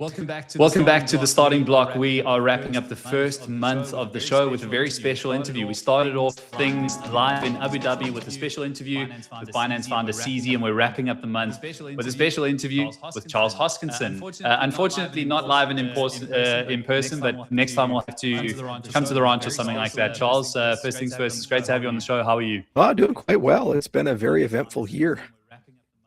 Welcome back to the starting block. We are wrapping up the first month of the show with a very special interview. We started off things live in Abu Dhabi with a special interview with Binance founder CZ, and we're wrapping up the month with a special interview with Charles Hoskinson. Unfortunately, not live and in person, but next time we'll have to come to the ranch or something like that. Charles, first things first, it's great to have you on the show. How are you? Oh, doing quite well. It's been a very eventful year.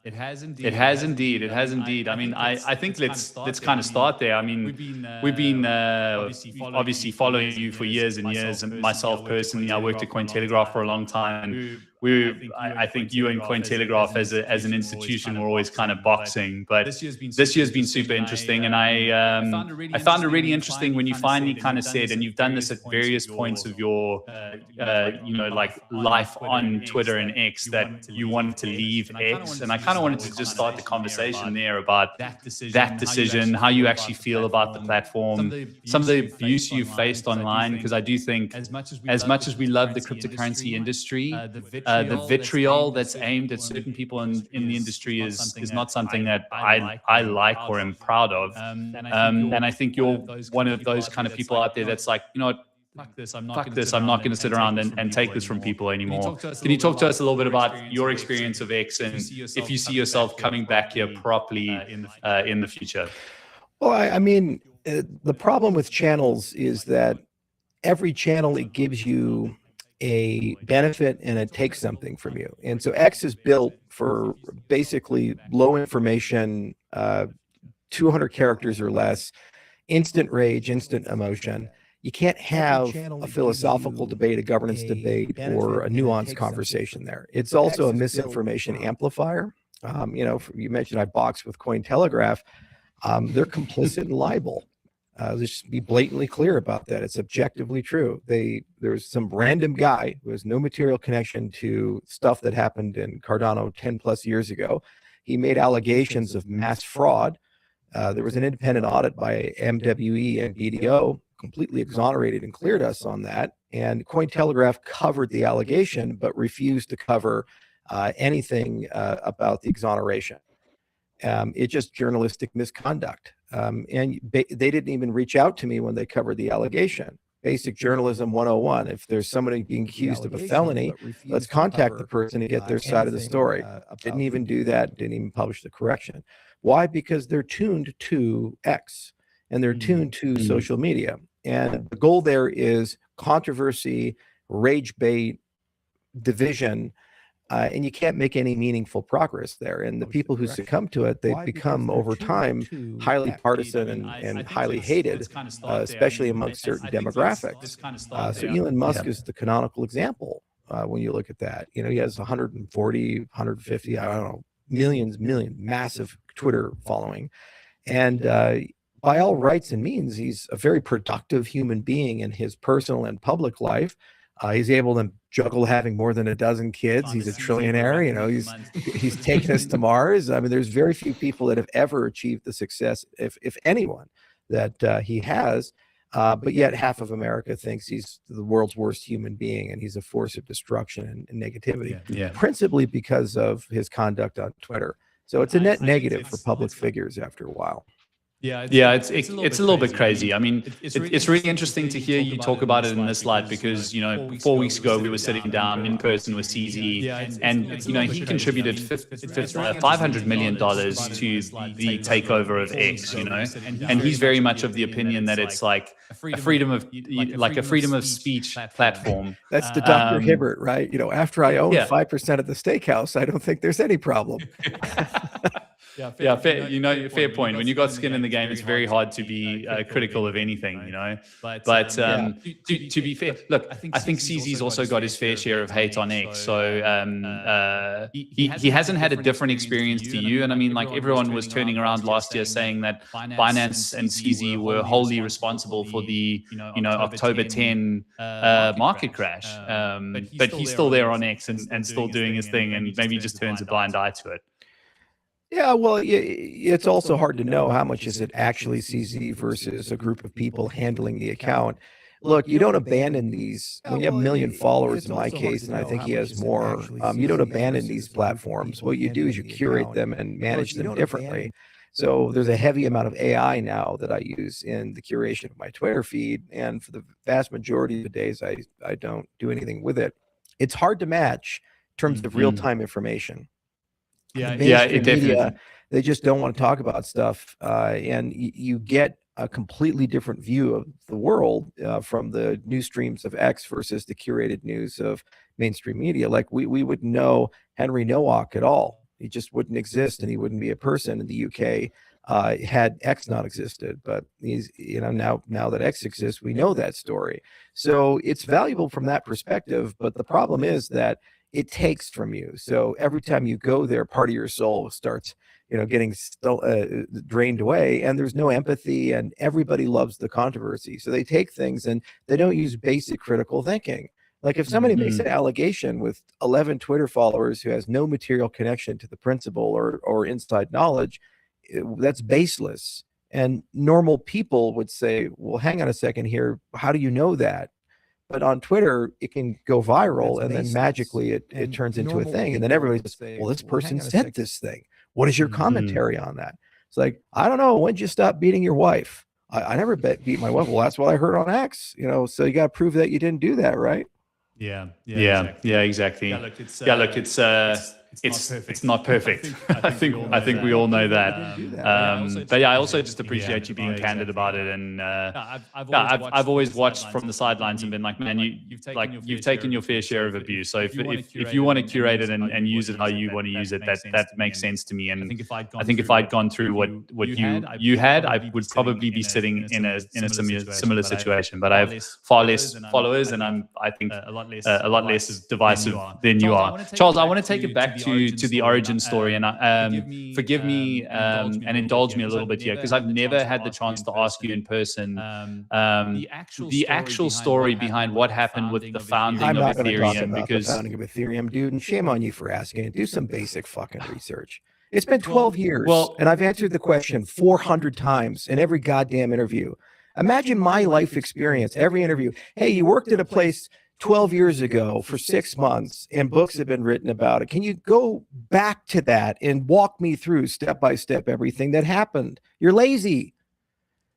It has indeed. I mean, I think let's kind of start there. I mean, we've been obviously following you for years and years, and myself personally, I worked at Cointelegraph for a long time, and I think you and Cointelegraph as an institution were always kind of boxing, but this year's been super interesting, and I found it really interesting when you finally kind of said, and you've done this at various points of your like life on Twitter and X, that you wanted to leave X, and I kind of wanted to just start the conversation there about that decision, how you actually feel about the platform, some of the abuse you've faced online, because I do think as much as we love the cryptocurrency industry, the vitriol that's aimed at certain people in the industry is not something that I like or am proud of. And I think you're one of those kind of people out there that's like, you know what, fuck this, I'm not going to sit around and take this from people anymore. Can you talk to us a little bit about your experience of X, and if you see yourself coming back here properly in the future? Well, I mean, the problem with channels is that every channel, it gives you a benefit and it takes something from you. And so X is built for basically low information, 200 characters or less, instant rage, instant emotion. You can't have a philosophical debate, a governance debate, or a nuanced conversation there. It's also a misinformation amplifier. You mentioned I boxed with Cointelegraph. They're complicit in libel. Let's just be blatantly clear about that. It's objectively true. There's some random guy who has no material connection to stuff that happened in Cardano 10 plus years ago. He made allegations of mass fraud. There was an independent audit by MWE and BDO, completely exonerated and cleared us on that. And Cointelegraph covered the allegation, but refused to cover anything about the exoneration. It's just journalistic misconduct. And they didn't even reach out to me when they covered the allegation. Basic journalism 101. If there's somebody being accused of a felony, let's contact the person and get their side of the story. Didn't even do that, didn't even publish the correction. Why? Because they're tuned to X and they're tuned to social media. And the goal there is controversy, rage bait, division, and you can't make any meaningful progress there. And the people who succumb to it, they become over time highly partisan and highly hated, especially amongst certain demographics. So Elon Musk is the canonical example when you look at that. You know, he has 140, 150, I don't know, million, massive Twitter following. And by all rights and means, he's a very productive human being in his personal and public life. He's able to juggle having more than a dozen kids. He's a trillionaire. You know, he's taken us to Mars. I mean, there's very few people that have ever achieved the success, if anyone, that he has. But yet half of America thinks he's the world's worst human being, and he's a force of destruction and negativity, principally because of his conduct on Twitter. So it's a net negative for public figures after a while. It's a little bit crazy. I mean, it's really interesting to hear you talk about it in this light, because, you know, 4 weeks ago we were sitting down in person with CZ, and, you know, he contributed $500 million to the takeover of X, you know, and he's very much of the opinion that it's like a freedom of speech platform. That's the Dr. Hibbert, right? You know, after I own 5% of the steakhouse, I don't think there's any problem. Fair point. When you got skin in the game, it's very hard to be critical of anything, you know. But to be fair, look, I think CZ's also got his fair share of hate on X. So he hasn't had a different experience to you. And I mean, like, everyone was turning around last year saying that Binance and CZ were wholly responsible for the October 10 market crash. But he's still there on X and still doing his thing, and maybe just turns a blind eye to it. Yeah, well, it's also hard to know how much is it actually CZ versus a group of people handling the account. Look, you don't abandon these. When you have 1 million followers in my case, and I think he has more, you don't abandon these platforms. What you do is you curate them and manage them differently. So there's a heavy amount of AI now that I use in the curation of my Twitter feed. And for the vast majority of the days, I don't do anything with it. It's hard to match in terms of real-time information. Yeah, it media, they just don't want to talk about stuff. And you get a completely different view of the world from the news streams of X versus the curated news of mainstream media. Like we wouldn't know Henry Nowak at all. He just wouldn't exist, and he wouldn't be a person in the UK had X not existed. But he's, you know, now that X exists, we know that story. So it's valuable from that perspective. But the problem is that it takes from you. So every time you go there, part of your soul starts, you know, getting drained away, and there's no empathy, and everybody loves the controversy. So they take things and they don't use basic critical thinking. Like if somebody makes an allegation with 11 Twitter followers who has no material connection to the principle or inside knowledge, that's baseless. And normal people would say, well, hang on a second here. How do you know that? But on Twitter, it can go viral, and then magically it turns into a thing. And then everybody says, well, this person said this thing. What is your commentary on that? It's like, I don't know. When'd you stop beating your wife? I never beat my wife. Well, that's what I heard on X. You know, so you got to prove that you didn't do that, right? Yeah, exactly. Yeah, look, it's not perfect. I think we all know that. But yeah, I also just appreciate you being candid about it. And I've always watched from the sidelines and been like, man, you've taken your fair share of abuse. So if you want to curate it and use it how you want to use it, that makes sense to me. And I think if I'd gone through what you had, I would probably be sitting in a similar situation. But I have far less followers, and I think a lot less divisive than you are. Charles, I want to take it back to the origin story, and forgive me and indulge me a little bit here, because I've never had the chance to ask you in person the actual story behind what happened with the founding of Ethereum. Because the founding of Ethereum, dude, and shame on you for asking it. Do some basic fucking research. It's been 12 years, and I've answered the question 400 times in every goddamn interview. Imagine my life experience, every interview. Hey, you worked at a place 12 years ago for 6 months, and books have been written about it. Can you go back to that and walk me through step by step everything that happened? You're lazy.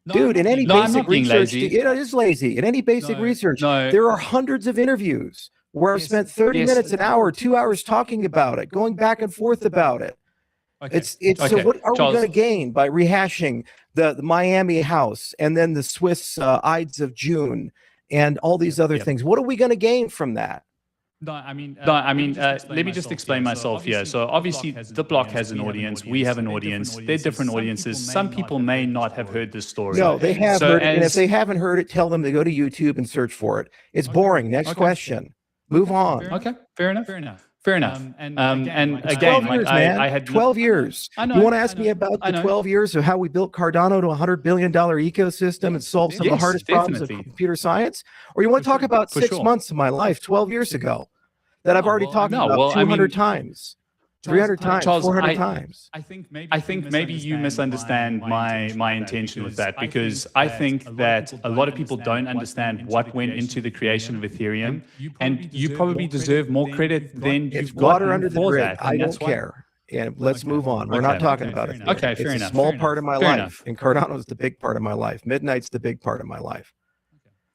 Dude, in any basic research, it is lazy. In any basic research, there are hundreds of interviews where I've spent 30 minutes, an hour, 2 hours talking about it, going back and forth about it. So what are we going to gain by rehashing the Miami house and then the Swiss Ides of June and all these other things? What are we going to gain from that? Let me just explain myself here. So obviously the block has an audience. We have an audience. They're different audiences. Some people may not have heard this story. No, they have heard it. And if they haven't heard it, tell them to go to YouTube and search for it. It's boring. Next question. Move on. Okay, fair enough. And again, 12 years, I had 12 years. You want to ask me about the 12 years of how we built Cardano to a $100 billion ecosystem and solved some of the hardest problems of computer science? Or you want to talk about 6 months of my life 12 years ago that I've already talked about 200 times, 300 times, 400 times? I think maybe you misunderstand my intention with that, because I think that a lot of people don't understand what went into the creation of Ethereum, and you probably deserve more credit than you've gotten under the grid. I don't care. And let's move on. We're not talking about it. Okay, fair enough. It's a small part of my life, and Cardano is the big part of my life. Midnight's the big part of my life.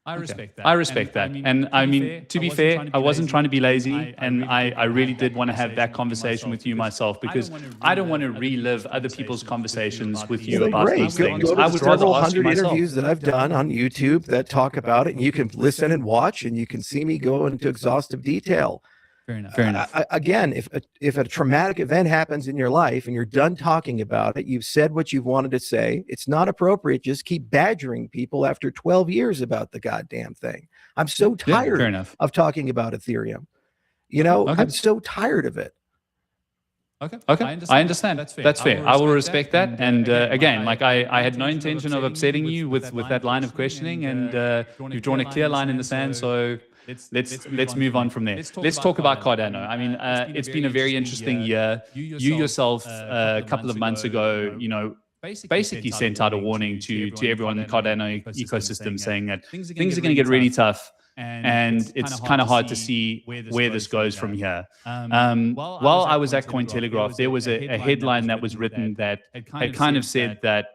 I respect that. And I mean, to be fair, I wasn't trying to be lazy, and I really did want to have that conversation with you myself, because I don't want to relive other people's conversations with you about these things. Go to several hundred interviews that I've done on YouTube that talk about it, and you can listen and watch, and you can see me go into exhaustive detail. Fair enough. Again, if a traumatic event happens in your life and you're done talking about it, you've said what you've wanted to say, it's not appropriate. Just keep badgering people after 12 years about the goddamn thing. I'm so tired of talking about Ethereum. You know, I'm so tired of it. Okay. I understand. That's fair. I will respect that. And again, like I had no intention of upsetting you with that line of questioning, and you've drawn a clear line in the sand. So let's move on from there. Let's talk about Cardano. I mean, it's been a very interesting year. You yourself, a couple of months ago, you know, basically sent out a warning to everyone in the Cardano ecosystem, saying that things are going to get really tough. and it's kind of hard to see where this goes from here. While I was at Cointelegraph, there was a headline that was written that had kind of said that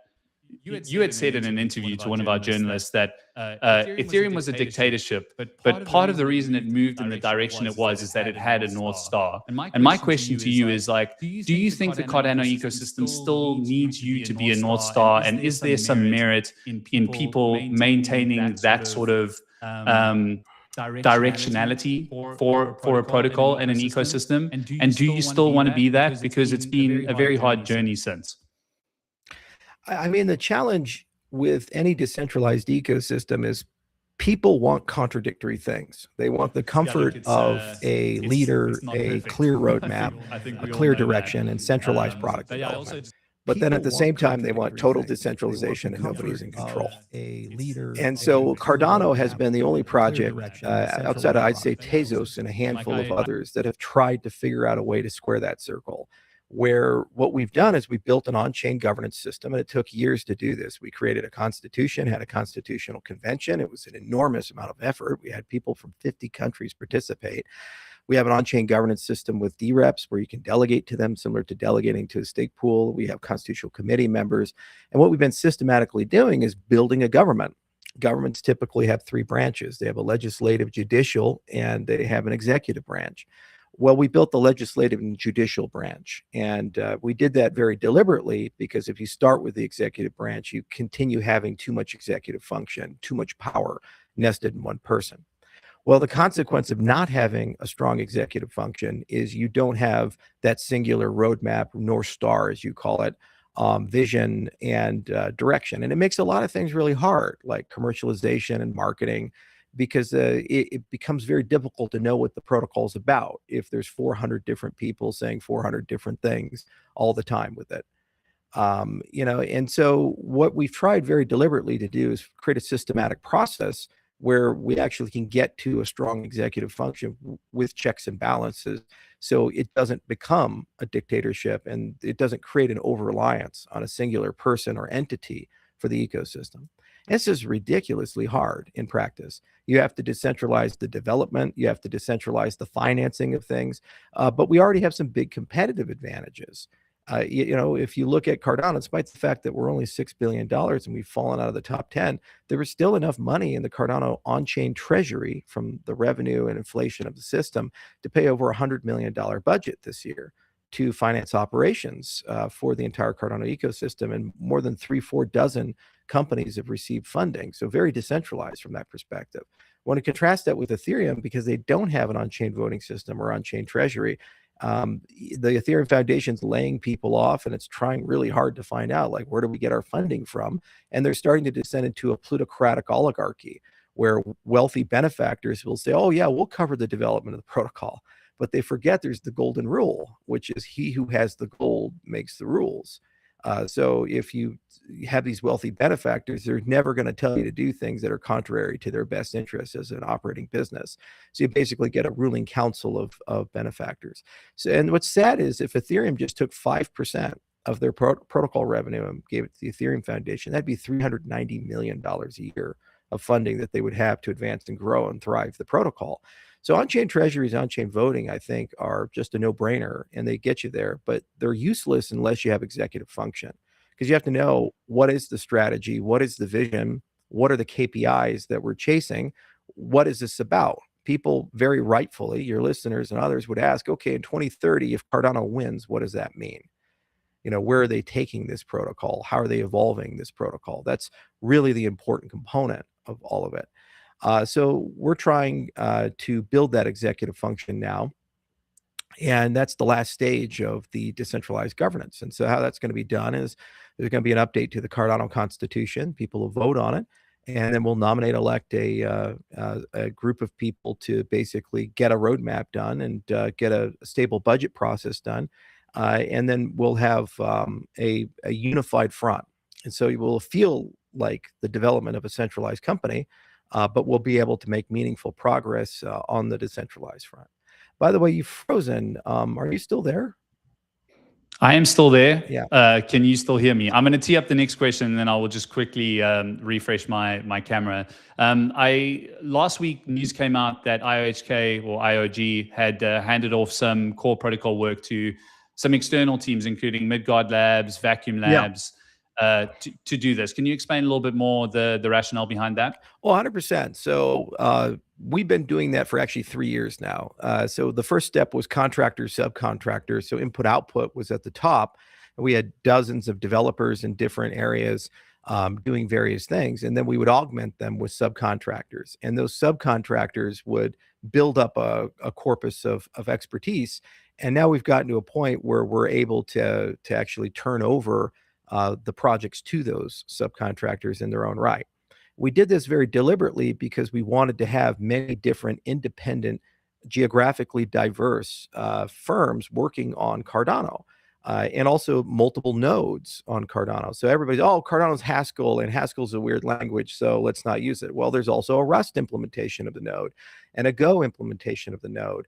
you had said in an interview to one of our journalists that Ethereum was a dictatorship, but part of the reason it moved in the direction it was is that it had a North Star. And my question to you is like, do you think the Cardano ecosystem still needs you to be a North Star? And is there some merit in people maintaining that sort of directionality for a protocol and an ecosystem? And do you still want to be that? Because it's been a very hard journey since. I mean, the challenge with any decentralized ecosystem is people want contradictory things. They want the comfort of a leader, a clear roadmap, a clear direction, and centralized product development. But then at the same time, they want total decentralization and nobody's in control. And so Cardano has been the only project outside of, I'd say, Tezos and a handful of others that have tried to figure out a way to square that circle, where what we've done is we built an on-chain governance system, and it took years to do this. We created a constitution, had a constitutional convention. It was an enormous amount of effort. We had people from 50 countries participate. We have an on-chain governance system with DREPs where you can delegate to them, similar to delegating to a stake pool. We have constitutional committee members. And what we've been systematically doing is building a government. Governments typically have three branches. They have a legislative, judicial, and they have an executive branch. Well, we built the legislative and judicial branch, and we did that very deliberately because if you start with the executive branch, you continue having too much executive function, too much power nested in one person. Well, the consequence of not having a strong executive function is you don't have that singular roadmap, North Star, as you call it, vision and direction. And it makes a lot of things really hard, like commercialization and marketing, because it becomes very difficult to know what the protocol is about if there's 400 different people saying 400 different things all the time with it. And so what we've tried very deliberately to do is create a systematic process where we actually can get to a strong executive function with checks and balances, so it doesn't become a dictatorship and it doesn't create an over-reliance on a singular person or entity for the ecosystem. This is ridiculously hard in practice. You have to decentralize the development, you have to decentralize the financing of things, but we already have some big competitive advantages. If you look at Cardano, despite the fact that we're only $6 billion and we've fallen out of the top 10, there was still enough money in the Cardano on-chain treasury from the revenue and inflation of the system to pay over $100 million budget this year to finance operations for the entire Cardano ecosystem. And more than 3-4 dozen companies have received funding. So very decentralized from that perspective. I want to contrast that with Ethereum because they don't have an on-chain voting system or on-chain treasury. The Ethereum Foundation's laying people off, and it's trying really hard to find out, like, where do we get our funding from? And they're starting to descend into a plutocratic oligarchy where wealthy benefactors will say, oh yeah, we'll cover the development of the protocol. But they forget there's the golden rule, which is he who has the gold makes the rules. So if you have these wealthy benefactors, they're never going to tell you to do things that are contrary to their best interests as an operating business. So you basically get a ruling council of benefactors. So, and what's sad is if Ethereum just took 5% of their protocol revenue and gave it to the Ethereum Foundation, that'd be $390 million a year of funding that they would have to advance and grow and thrive the protocol. So on-chain treasuries, on-chain voting, I think, are just a no-brainer, and they get you there, but they're useless unless you have executive function, because you have to know what is the strategy, what is the vision, what are the KPIs that we're chasing, what is this about? People very rightfully, your listeners and others, would ask, okay, in 2030, if Cardano wins, what does that mean? Where are they taking this protocol? How are they evolving this protocol? That's really the important component of all of it. So we're trying to build that executive function now. And that's the last stage of the decentralized governance. And so how that's going to be done is there's going to be an update to the Cardano Constitution. People will vote on it. And then we'll elect a group of people to basically get a roadmap done and get a stable budget process done. And then we'll have a unified front. And so you will feel like the development of a centralized company, but we'll be able to make meaningful progress on the decentralized front. By the way, you've frozen. Are you still there? I am still there. Yeah. Can you still hear me? I'm going to tee up the next question, and then I will just quickly refresh my camera. Last week news came out that IOHK or IOG had handed off some core protocol work to some external teams, including Midgard Labs, Vacuum Labs, to do this. Can you explain a little bit more the rationale behind that? Well, 100%. So we've been doing that for actually 3 years now. So the first step was contractors, subcontractors. So input output was at the top. And we had dozens of developers in different areas doing various things. And then we would augment them with subcontractors. And those subcontractors would build up a corpus of expertise. And now we've gotten to a point where we're able to actually turn over the projects to those subcontractors in their own right. We did this very deliberately because we wanted to have many different independent, geographically diverse firms working on Cardano, and also multiple nodes on Cardano. So everybody's, oh, Cardano's Haskell, and Haskell's a weird language, so let's not use it. Well, there's also a Rust implementation of the node and a Go implementation of the node.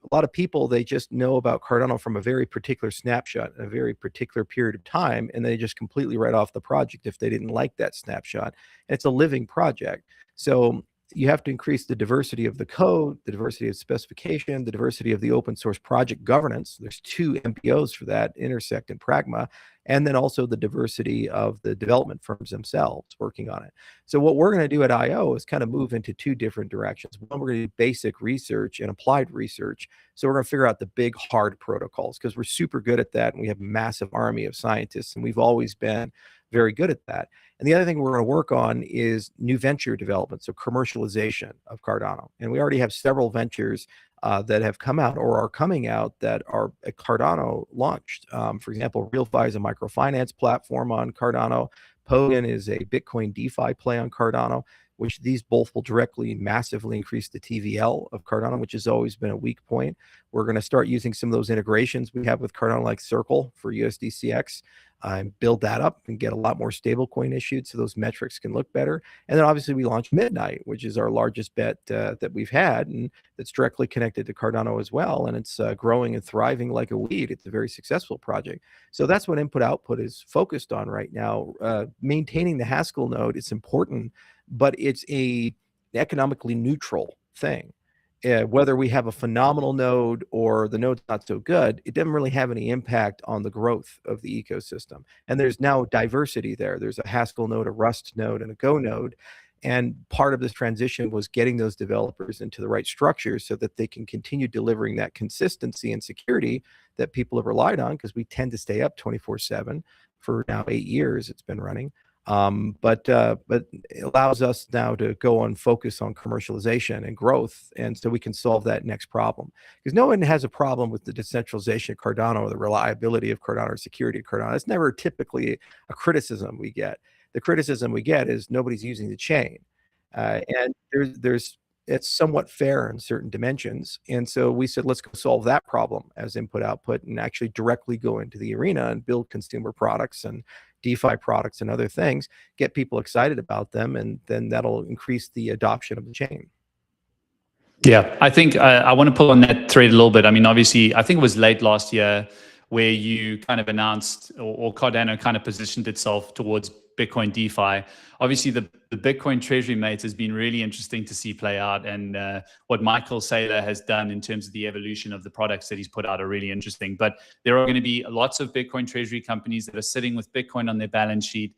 A lot of people, they just know about Cardano from a very particular snapshot, a very particular period of time, and they just completely write off the project if they didn't like that snapshot. It's a living project. So you have to increase the diversity of the code, the diversity of specification, the diversity of the open source project governance. There's 2 MPOs for that, Intersect and Pragma, and then also the diversity of the development firms themselves working on it. So what we're going to do at IO is kind of move into 2 different directions. One, we're going to do basic research and applied research. So we're going to figure out the big hard protocols because we're super good at that, and we have a massive army of scientists, and we've always been very good at that. And the other thing we're going to work on is new venture development, so commercialization of Cardano. And we already have several ventures that have come out or are coming out that are at Cardano launched. For example, RealFi is a microfinance platform on Cardano. Pogan is a Bitcoin DeFi play on Cardano, which these both will directly massively increase the TVL of Cardano, which has always been a weak point. We're going to start using some of those integrations we have with Cardano, like Circle for USDCX, and build that up and get a lot more stable coin issued so those metrics can look better. And then obviously we launched Midnight, which is our largest bet that we've had, and that's directly connected to Cardano as well. And it's growing and thriving like a weed. It's a very successful project. So that's what input output is focused on right now. Maintaining the Haskell node, it's important, but it's a economically neutral thing. Whether we have a phenomenal node or the node's not so good, it doesn't really have any impact on the growth of the ecosystem. And there's now diversity there. There's a Haskell node, a Rust node, and a Go node. And part of this transition was getting those developers into the right structures so that they can continue delivering that consistency and security that people have relied on, because we tend to stay up 24/7 for now 8 years it's been running. But it allows us now to go and focus on commercialization and growth, and so we can solve that next problem. Because no one has a problem with the decentralization of Cardano or the reliability of Cardano or security of Cardano. That's never typically a criticism we get. The criticism we get is nobody's using the chain, and it's somewhat fair in certain dimensions. And so we said, let's go solve that problem as input output and actually directly go into the arena and build consumer products and DeFi products and other things, get people excited about them, and then that'll increase the adoption of the chain. Yeah, I think I want to pull on that thread a little bit. I mean, obviously, I think it was late last year where you kind of announced, or Cardano kind of positioned itself towards Bitcoin DeFi. Obviously, the Bitcoin Treasury Mates has been really interesting to see play out, and what Michael Saylor has done in terms of the evolution of the products that he's put out are really interesting. But there are going to be lots of Bitcoin Treasury companies that are sitting with Bitcoin on their balance sheet,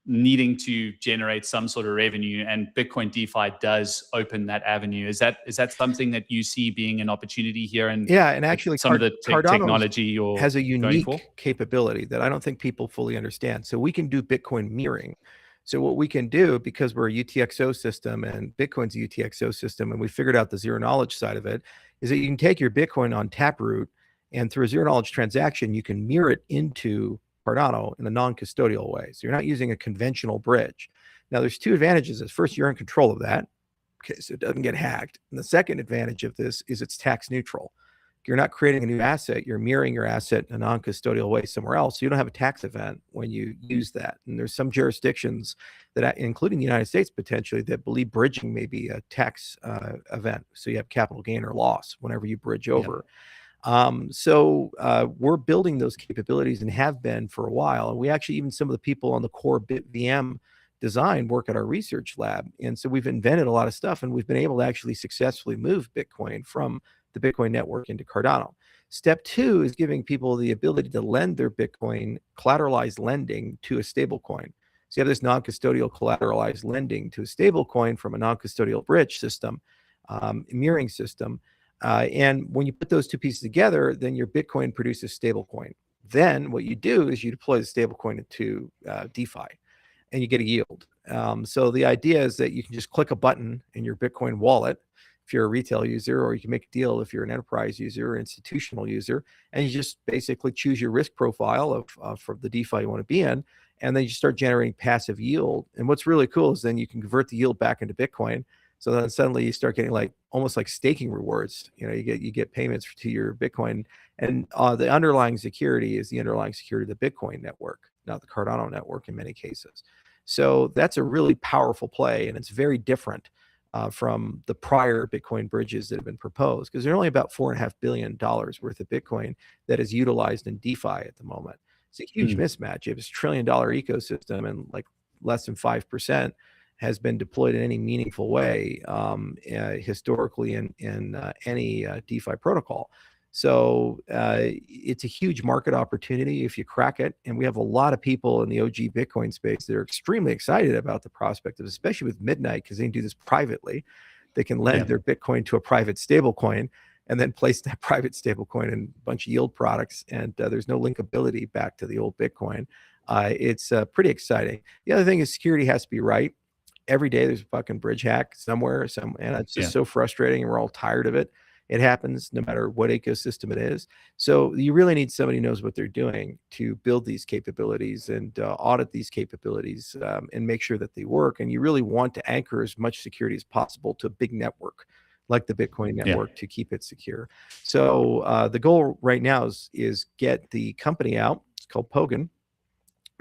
needing to generate some sort of revenue, and Bitcoin DeFi does open that avenue. Is that something that you see being an opportunity here? And yeah, and actually some of the technology has a unique capability that I don't think people fully understand. So we can do Bitcoin mirroring. So what we can do, because we're a UTXO system and Bitcoin's a UTXO system, and we figured out the zero knowledge side of it, is that you can take your Bitcoin on Taproot, and through a zero knowledge transaction, you can mirror it into Cardano in a non-custodial way. So you're not using a conventional bridge. Now there's 2 advantages. First, you're in control of that, okay, so it doesn't get hacked. And the second advantage of this is it's tax neutral. You're not creating a new asset, you're mirroring your asset in a non-custodial way somewhere else. So you don't have a tax event when you use that. And there's some jurisdictions that, including the United States potentially, that believe bridging may be a tax event. So you have capital gain or loss whenever you bridge over. We're building those capabilities and have been for a while. And we actually, even some of the people on the core BitVM design work at our research lab. And so we've invented a lot of stuff, and we've been able to actually successfully move Bitcoin from the Bitcoin network into Cardano. Step 2 is giving people the ability to lend their Bitcoin, collateralized lending, to a stable coin. So you have this non-custodial collateralized lending to a stable coin from a non-custodial bridge system, mirroring system. And when you put those two pieces together, then your Bitcoin produces stable coin. Then what you do is you deploy the stable coin into DeFi, and you get a yield. So the idea is that you can just click a button in your Bitcoin wallet if you're a retail user, or you can make a deal if you're an enterprise user or institutional user, and you just basically choose your risk profile for the DeFi you want to be in, and then you start generating passive yield. And what's really cool is then you can convert the yield back into Bitcoin. So then suddenly you start getting like almost like staking rewards. You know, you get payments to your Bitcoin, and the underlying security is the underlying security of the Bitcoin network, not the Cardano network in many cases. So that's a really powerful play, and it's very different from the prior Bitcoin bridges that have been proposed, because they're only about $4.5 billion worth of Bitcoin that is utilized in DeFi at the moment. It's a huge mismatch. You have this $1 trillion ecosystem, and like less than 5% has been deployed in any meaningful way historically in any DeFi protocol. So it's a huge market opportunity if you crack it. And we have a lot of people in the OG Bitcoin space that are extremely excited about the prospect of, especially with Midnight, because they can do this privately. They can lend their Bitcoin to a private stablecoin and then place that private stablecoin in a bunch of yield products. And there's no linkability back to the old Bitcoin. It's pretty exciting. The other thing is security has to be right. Every day there's a fucking bridge hack somewhere, and it's just so frustrating, and we're all tired of it. It happens no matter what ecosystem it is. So you really need somebody who knows what they're doing to build these capabilities and audit these capabilities and make sure that they work. And you really want to anchor as much security as possible to a big network like the Bitcoin network to keep it secure. So the goal right now is get the company out. It's called Pogan.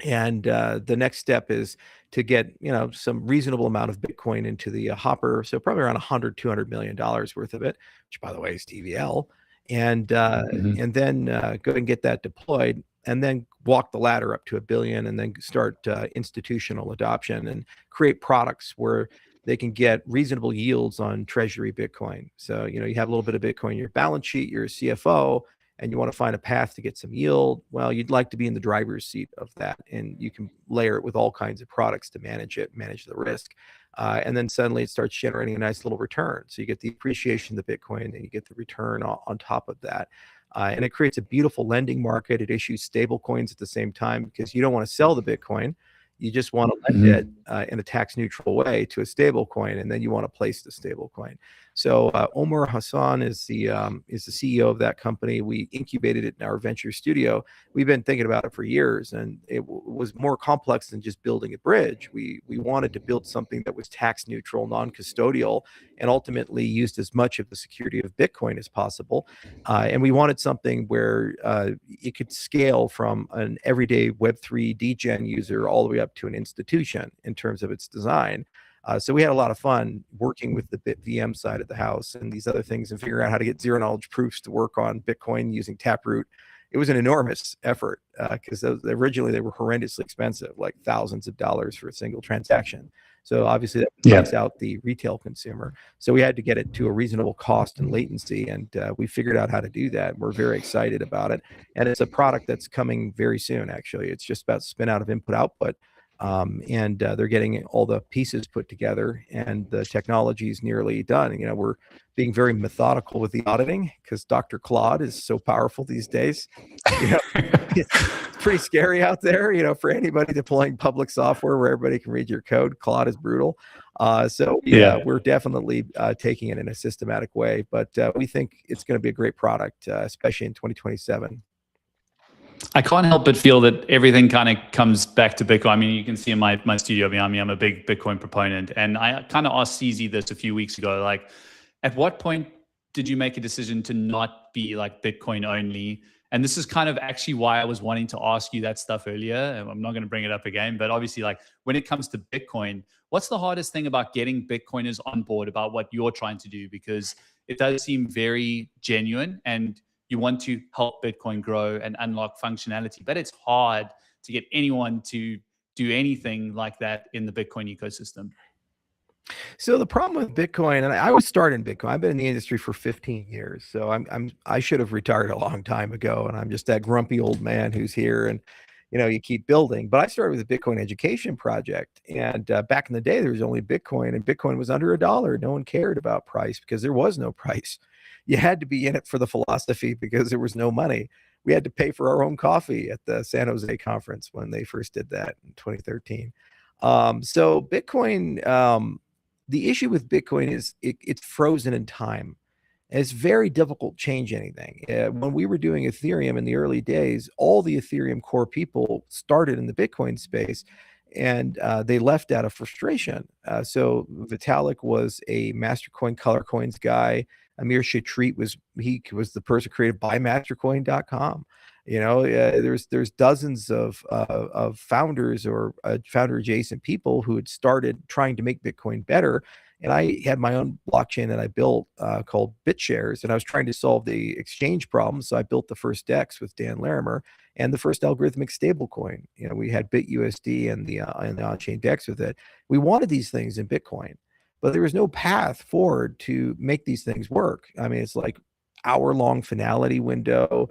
And the next step is to get, some reasonable amount of Bitcoin into the hopper. So probably around $100-200 million worth of it, which by the way is TVL. And and then go and get that deployed, and then walk the ladder up to $1 billion, and then start institutional adoption and create products where they can get reasonable yields on treasury Bitcoin. So, you have a little bit of Bitcoin in your balance sheet, you're a CFO, and you want to find a path to get some yield. Well, you'd like to be in the driver's seat of that, and you can layer it with all kinds of products to manage the risk. And then suddenly it starts generating a nice little return. So you get the appreciation of the Bitcoin, and you get the return on top of that. And it creates a beautiful lending market. It issues stable coins at the same time, because you don't want to sell the Bitcoin. You just want to lend it in a tax neutral way to a stable coin, and then you want to place the stable coin. So Omar Hassan is the CEO of that company. We incubated it in our venture studio. We've been thinking about it for years, and it was more complex than just building a bridge. We wanted to build something that was tax neutral, non-custodial, and ultimately used as much of the security of Bitcoin as possible. And we wanted something where it could scale from an everyday Web3 degen user all the way up to an institution in terms of its design. So we had a lot of fun working with the BitVM side of the house and these other things, and figuring out how to get zero knowledge proofs to work on Bitcoin using Taproot. It was an enormous effort because originally they were horrendously expensive, like thousands of dollars for a single transaction. So obviously that takes out the retail consumer. So we had to get it to a reasonable cost and latency, and we figured out how to do that. We're very excited about it, and it's a product that's coming very soon. Actually, it's just about spin out of input output. And they're getting all the pieces put together, and the technology is nearly done. We're being very methodical with the auditing, because Dr. Claude is so powerful these days. It's pretty scary out there, for anybody deploying public software where everybody can read your code. Claude is brutal. So we're definitely taking it in a systematic way, but we think it's going to be a great product, especially in 2027. I can't help but feel that everything kind of comes back to Bitcoin. I mean, you can see in my studio behind me, I'm a big Bitcoin proponent. And I kind of asked CZ this a few weeks ago, like, at what point did you make a decision to not be like Bitcoin only? And this is kind of actually why I was wanting to ask you that stuff earlier. I'm not going to bring it up again, but obviously, like, when it comes to Bitcoin, what's the hardest thing about getting Bitcoiners on board about what you're trying to do? Because it does seem very genuine, and You want to help Bitcoin grow and unlock functionality, but it's hard to get anyone to do anything like that in the Bitcoin ecosystem. So the problem with Bitcoin, and I was started in Bitcoin. I've been in the industry for 15 years, so I should have retired a long time ago, and I'm just that grumpy old man who's here, and you keep building. But I started with a Bitcoin education project, and back in the day, there was only Bitcoin, and Bitcoin was under $1. No one cared about price because there was no price. You had to be in it for the philosophy because there was no money. We had to pay for our own coffee at the San Jose conference when they first did that in 2013. So Bitcoin. The issue with Bitcoin is it's frozen in time. And it's very difficult to change anything. When we were doing Ethereum in the early days, all the Ethereum core people started in the Bitcoin space, and they left out of frustration. So Vitalik was a Mastercoin Color Coins guy. Amir Shetreat was the person who created buymastercoin.com. There's dozens of founders or founder adjacent people who had started trying to make Bitcoin better. And I had my own blockchain that I built called BitShares, and I was trying to solve the exchange problem. So I built the first DEX with Dan Larimer and the first algorithmic stablecoin. We had BitUSD and the on-chain DEX with it. We wanted these things in Bitcoin, but there was no path forward to make these things work. I mean, it's like hour-long finality window,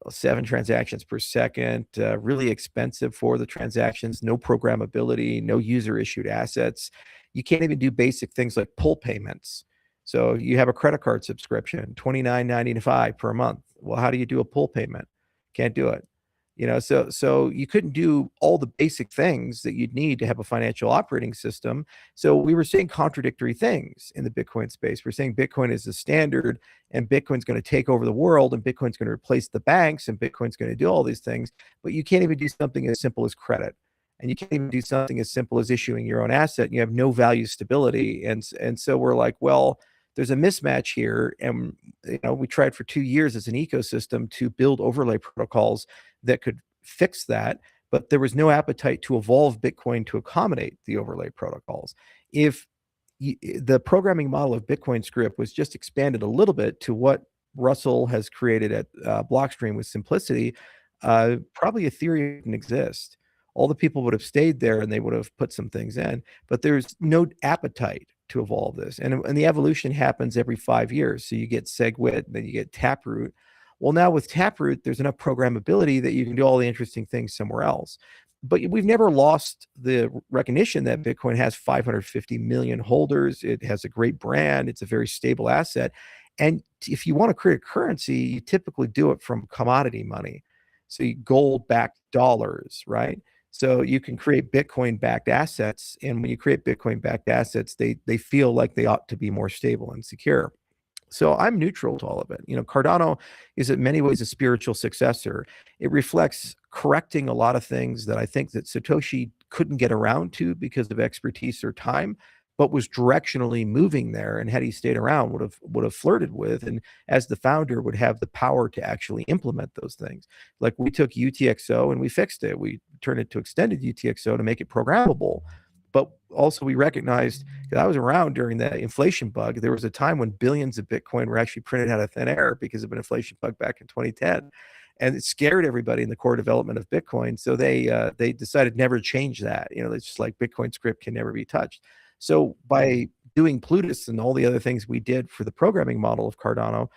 7 transactions per second, really expensive for the transactions, no programmability, no user-issued assets. You can't even do basic things like pull payments. So you have a credit card subscription, $29.95 per month. Well, how do you do a pull payment? Can't do it. So you couldn't do all the basic things that you'd need to have a financial operating system. So we were saying contradictory things in the Bitcoin space. We're saying Bitcoin is the standard, and Bitcoin's going to take over the world, and Bitcoin's going to replace the banks, and Bitcoin's going to do all these things. But you can't even do something as simple as credit. And you can't even do something as simple as issuing your own asset, and you have no value stability. And so we're like, well, there's a mismatch here. And we tried for 2 years as an ecosystem to build overlay protocols that could fix that, but there was no appetite to evolve Bitcoin to accommodate the overlay protocols. If the programming model of Bitcoin script was just expanded a little bit to what Russell has created at Blockstream with simplicity, probably Ethereum didn't exist. All the people would have stayed there and they would have put some things in, but there's no appetite to evolve this. And the evolution happens every 5 years. So you get SegWit, then you get Taproot. Well, now with Taproot, there's enough programmability that you can do all the interesting things somewhere else. But we've never lost the recognition that Bitcoin has 550 million holders. It has a great brand. It's a very stable asset. And if you want to create a currency, you typically do it from commodity money. So you gold-backed dollars, right? So you can create Bitcoin-backed assets. And when you create Bitcoin-backed assets, they feel like they ought to be more stable and secure. So I'm neutral to all of it. Cardano is in many ways a spiritual successor. It reflects correcting a lot of things that I think that Satoshi couldn't get around to because of expertise or time, but was directionally moving there. And had he stayed around, would have flirted with, and as the founder would have the power to actually implement those things. Like we took UTXO and we fixed it. We turned it to extended UTXO to make it programmable. But also we recognized, because I was around during the inflation bug, there was a time when billions of Bitcoin were actually printed out of thin air because of an inflation bug back in 2010. And it scared everybody in the core development of Bitcoin. So they decided never to change that. It's just like Bitcoin script can never be touched. So by doing Plutus and all the other things we did for the programming model of Cardano,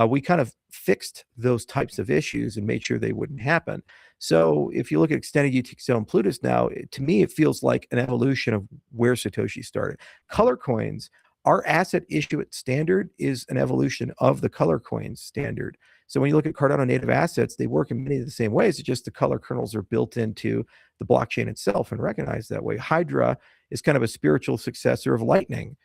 we kind of fixed those types of issues and made sure they wouldn't happen. So if you look at extended UTXO and Plutus now, to me, it feels like an evolution of where Satoshi started. Color coins, our asset issuance standard is an evolution of the color coins standard. So when you look at Cardano native assets, they work in many of the same ways. It's just the color kernels are built into the blockchain itself and recognized that way. Hydra is kind of a spiritual successor of Lightning.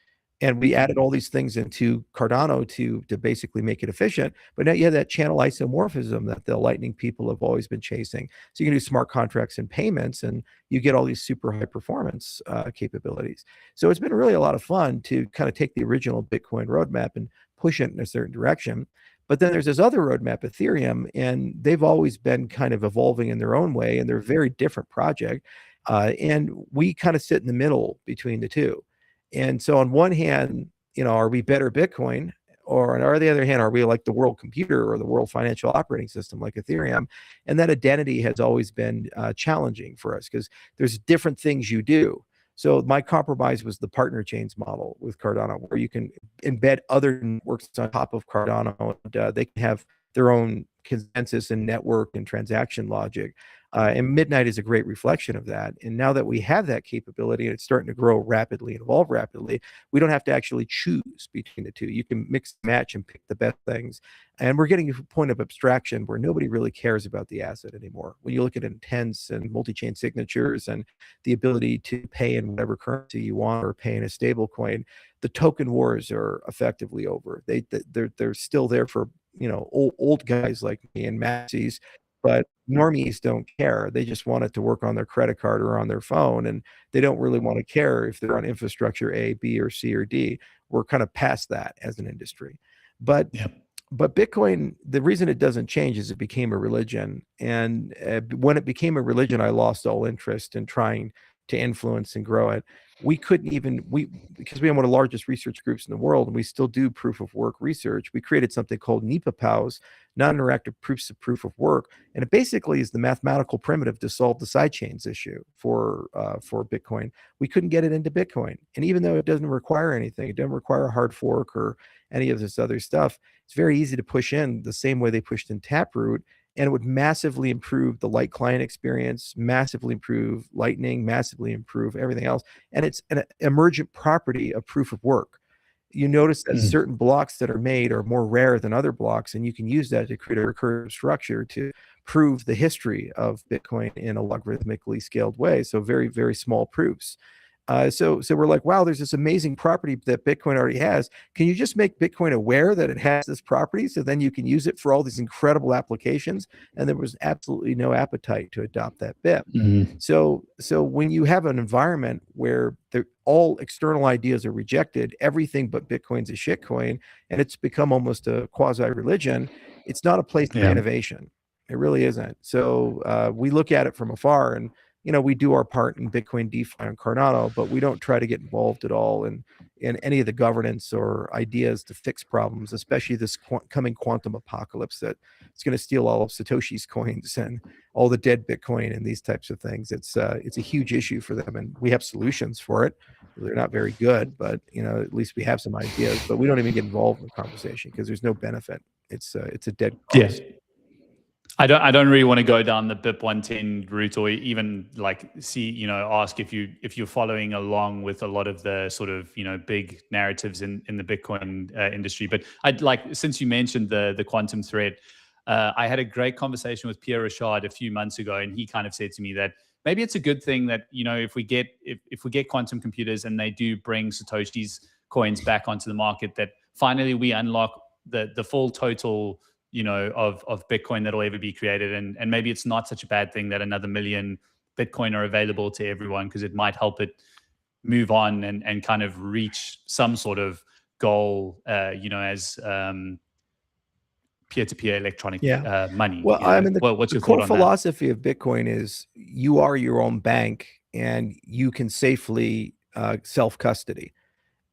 And we added all these things into Cardano to basically make it efficient. But now you have that channel isomorphism that the Lightning people have always been chasing. So you can do smart contracts and payments, and you get all these super high performance capabilities. So it's been really a lot of fun to kind of take the original Bitcoin roadmap and push it in a certain direction. But then there's this other roadmap, Ethereum, and they've always been kind of evolving in their own way, and they're a very different project. And we kind of sit in the middle between the two. And so on one hand, are we better Bitcoin, or on the other hand, are we like the world computer or the world financial operating system like Ethereum? And that identity has always been challenging for us because there's different things you do. So my compromise was the partner chains model with Cardano, where you can embed other networks on top of Cardano, and they can have their own consensus and network and transaction logic. And Midnight is a great reflection of that. And now that we have that capability and it's starting to grow rapidly and evolve rapidly, we don't have to actually choose between the two. You can mix and match and pick the best things. And we're getting to a point of abstraction where nobody really cares about the asset anymore. When you look at intents and multi-chain signatures and the ability to pay in whatever currency you want or pay in a stable coin, the token wars are effectively over. They're still there for, you know, old guys like me and Maxis, but normies don't care. They just want it to work on their credit card or on their phone, and they don't really want to care if they're on infrastructure A, B, or C, or D. We're kind of past that as an industry. But Bitcoin, the reason it doesn't change is it became a religion. And when it became a religion, I lost all interest in trying to influence and grow it. We couldn't even, because we have one of the largest research groups in the world, and we still do proof of work research, we created something called NEPA-POWs, non-interactive proofs of proof of work. And it basically is the mathematical primitive to solve the sidechains issue for Bitcoin. We couldn't get it into Bitcoin. And even though it doesn't require anything, it doesn't require a hard fork or any of this other stuff, it's very easy to push in the same way they pushed in Taproot. And it would massively improve the light client experience, massively improve Lightning, massively improve everything else. And it's an emergent property of proof of work. You notice that certain blocks that are made are more rare than other blocks, and you can use that to create a recursive structure to prove the history of Bitcoin in a logarithmically scaled way. So very, very small proofs. So we're like, wow, there's this amazing property that Bitcoin already has. Can you just make Bitcoin aware that it has this property so then you can use it for all these incredible applications? And there was absolutely no appetite to adopt that BIP. So when you have an environment where all external ideas are rejected, everything but Bitcoin's a shitcoin, and it's become almost a quasi-religion, it's not a place for innovation. It really isn't. So we look at it from afar, and you know, we do our part in Bitcoin, DeFi, and Cardano, but we don't try to get involved at all in any of the governance or ideas to fix problems, especially this coming quantum apocalypse that it's going to steal all of Satoshi's coins and all the dead Bitcoin and these types of things. It's a huge issue for them, and we have solutions for it. They're not very good, but you know, at least we have some ideas. But we don't even get involved in the conversation because there's no benefit. It's a dead cause. Yes. I don't really want to go down the BIP 110 route, or even like ask if you're following along with a lot of the sort of big narratives in the Bitcoin industry. But I'd like, since you mentioned the quantum threat, I had a great conversation with Pierre Richard a few months ago, and he kind of said to me that maybe it's a good thing that if we get quantum computers and they do bring Satoshi's coins back onto the market, that finally we unlock the full total of Bitcoin that'll ever be created. And maybe it's not such a bad thing that another million Bitcoin are available to everyone, because it might help it move on and kind of reach some sort of goal, as peer-to-peer electronic money. Well, I mean, what's your core thought on philosophy of Bitcoin is you are your own bank and you can safely self-custody.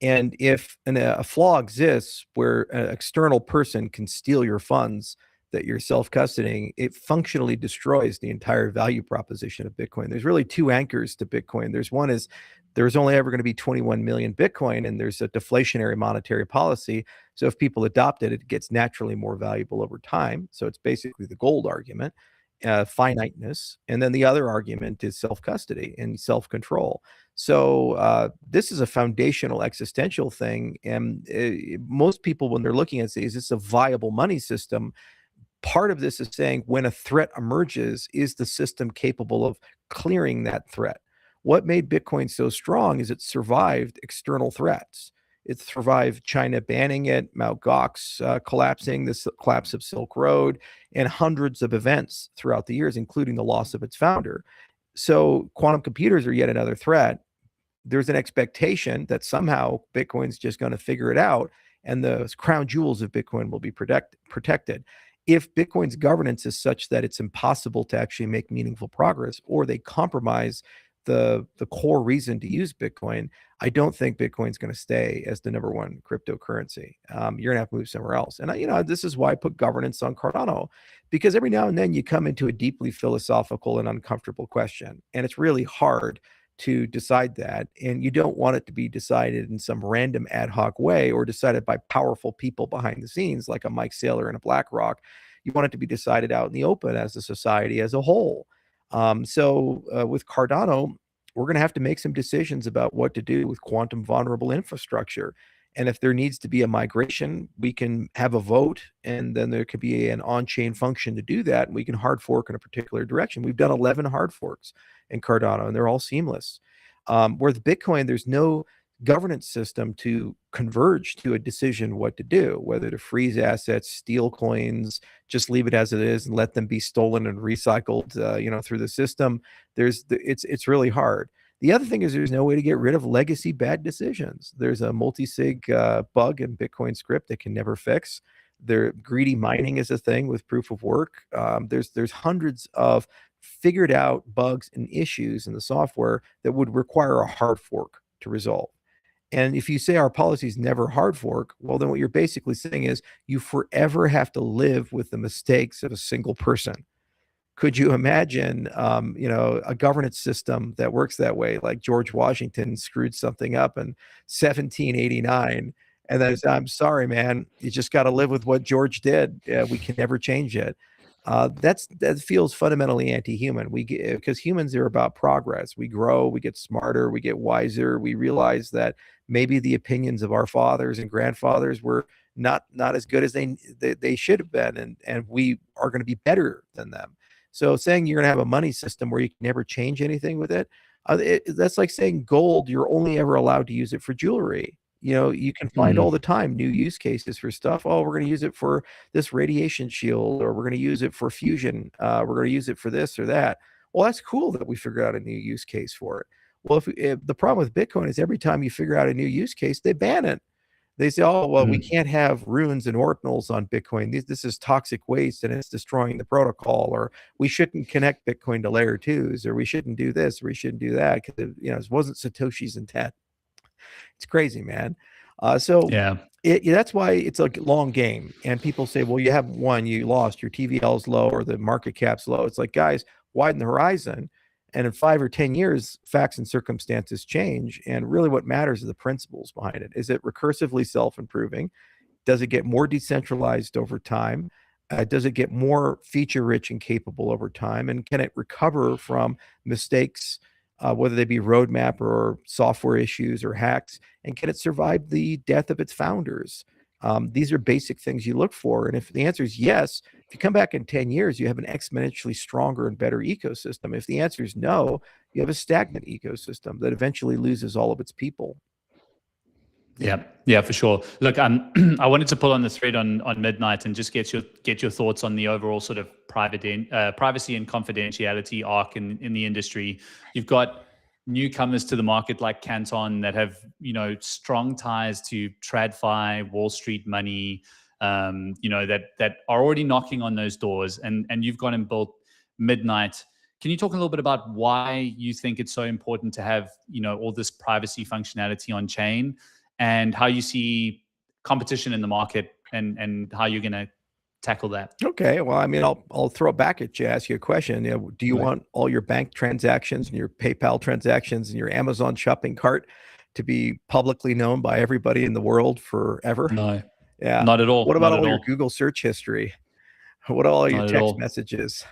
And if a flaw exists where an external person can steal your funds that you're self-custodying, it functionally destroys the entire value proposition of Bitcoin. There's really two anchors to Bitcoin. One is there's only ever going to be 21 million Bitcoin, and there's a deflationary monetary policy. So if people adopt it, it gets naturally more valuable over time. So it's basically the gold argument, finiteness. And then the other argument is self-custody and self-control. So this is a foundational existential thing. And most people, when they're looking at it, say, is this a viable money system? Part of this is saying, when a threat emerges, is the system capable of clearing that threat? What made Bitcoin so strong is it survived external threats. It survived China banning it, Mt. Gox collapsing, the collapse of Silk Road, and hundreds of events throughout the years, including the loss of its founder. So quantum computers are yet another threat. There's an expectation that somehow Bitcoin's just going to figure it out, and the crown jewels of Bitcoin will be protected. If Bitcoin's governance is such that it's impossible to actually make meaningful progress, or they compromise the core reason to use Bitcoin, I don't think Bitcoin's going to stay as the #1 cryptocurrency. You're going to have to move somewhere else. And, this is why I put governance on Cardano, because every now and then you come into a deeply philosophical and uncomfortable question, and it's really hard to decide that. And you don't want it to be decided in some random ad hoc way or decided by powerful people behind the scenes, like a Mike Saylor and a BlackRock. You want it to be decided out in the open as a society as a whole. So with Cardano, we're going to have to make some decisions about what to do with quantum vulnerable infrastructure. And if there needs to be a migration, we can have a vote, and then there could be an on-chain function to do that. And we can hard fork in a particular direction. We've done 11 hard forks in Cardano, and they're all seamless. Whereas Bitcoin, there's no governance system to converge to a decision what to do, whether to freeze assets, steal coins, just leave it as it is and let them be stolen and recycled, through the system. It's really hard. The other thing is there's no way to get rid of legacy bad decisions. There's a multi-sig bug in Bitcoin script that can never fix. Greedy mining is a thing with proof of work. There's hundreds of figured out bugs and issues in the software that would require a hard fork to resolve. And if you say our policy is never hard fork, well, then what you're basically saying is you forever have to live with the mistakes of a single person. Could you imagine, a governance system that works that way? Like George Washington screwed something up in 1789, and then I'm sorry, man, you just got to live with what George did. We can never change it. That feels fundamentally anti-human. Because humans are about progress. We grow, we get smarter, we get wiser. We realize that maybe the opinions of our fathers and grandfathers were not as good as they should have been, and we are going to be better than them. So saying you're going to have a money system where you can never change anything with it, that's like saying gold, you're only ever allowed to use it for jewelry. You can find all the time new use cases for stuff. Oh, we're going to use it for this radiation shield, or we're going to use it for fusion. We're going to use it for this or that. Well, that's cool that we figured out a new use case for it. Well, if the problem with Bitcoin is every time you figure out a new use case, they ban it. They say, oh, well, we can't have runes and ordinals on Bitcoin. This is toxic waste and it's destroying the protocol, or we shouldn't connect Bitcoin to layer 2s, or we shouldn't do this, or we shouldn't do that, because it wasn't Satoshi's intent. It's crazy, man. Yeah. That's why it's a long game. And people say, well, you haven't won, you lost, your TVL is low or the market cap's low. It's like, guys, widen the horizon. And in 5 or 10 years, facts and circumstances change. And really what matters are the principles behind it. Is it recursively self-improving? Does it get more decentralized over time? Does it get more feature-rich and capable over time? And can it recover from mistakes, whether they be roadmap or software issues or hacks? And can it survive the death of its founders? These are basic things you look for. And if the answer is yes, if you come back in 10 years, you have an exponentially stronger and better ecosystem. If the answer is no, you have a stagnant ecosystem that eventually loses all of its people. Yeah, for sure. Look, I wanted to pull on the thread on Midnight and just get your thoughts on the overall sort of privacy and confidentiality arc in the industry. You've got newcomers to the market like Canton that have strong ties to TradFi, Wall Street money, that are already knocking on those doors, and you've gone and built Midnight. Can you talk a little bit about why you think it's so important to have all this privacy functionality on chain, and how you see competition in the market, and how you're going to tackle that? Okay, well, I mean, I'll throw it back at you, ask you a question. Do you want all your bank transactions and your PayPal transactions and your Amazon shopping cart to be publicly known by everybody in the world forever? No. Yeah. Not at all. What about all your Google search history? What about all your text messages?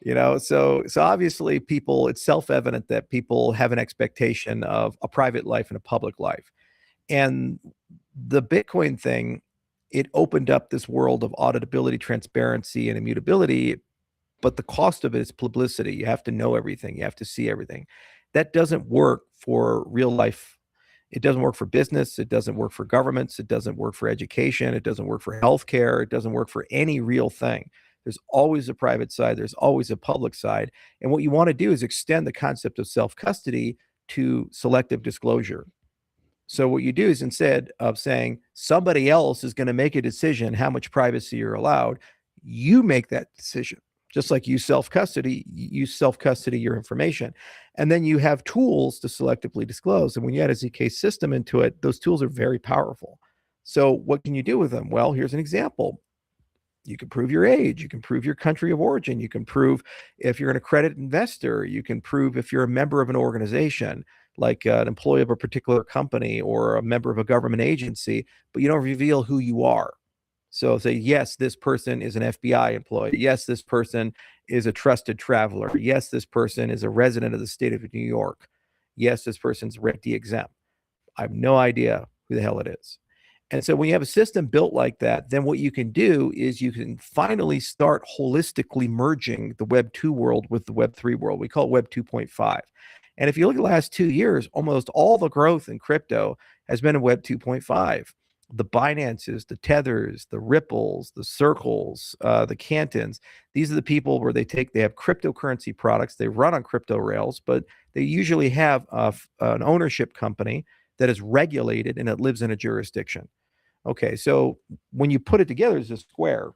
So obviously it's self-evident that people have an expectation of a private life and a public life. And the Bitcoin thing, it opened up this world of auditability, transparency, and immutability, but the cost of it is publicity. You have to know everything. You have to see everything. That doesn't work for real life. It doesn't work for business. It doesn't work for governments. It doesn't work for education. It doesn't work for healthcare. It doesn't work for any real thing. There's always a private side. There's always a public side. And what you want to do is extend the concept of self-custody to selective disclosure. So what you do is, instead of saying somebody else is going to make a decision how much privacy you're allowed, you make that decision. Just like you self-custody your information. And then you have tools to selectively disclose. And when you add a ZK system into it, those tools are very powerful. So what can you do with them? Well, here's an example. You can prove your age. You can prove your country of origin. You can prove if you're an accredited investor. You can prove if you're a member of an organization, like an employee of a particular company or a member of a government agency, but you don't reveal who you are. So say, yes, this person is an FBI employee. Yes, this person is a trusted traveler. Yes, this person is a resident of the state of New York. Yes, this person's Reg D exempt. I have no idea who the hell it is. And so when you have a system built like that, then what you can do is you can finally start holistically merging the Web 2 world with the Web 3 world. We call it Web 2.5. And if you look at the last 2 years, almost all the growth in crypto has been in Web 2.5. The Binances, the Tethers, the Ripples, the Circles, the Cantons. These are the people where they have cryptocurrency products. They run on crypto rails, but they usually have an ownership company that is regulated and it lives in a jurisdiction. Okay, so when you put it together as a square,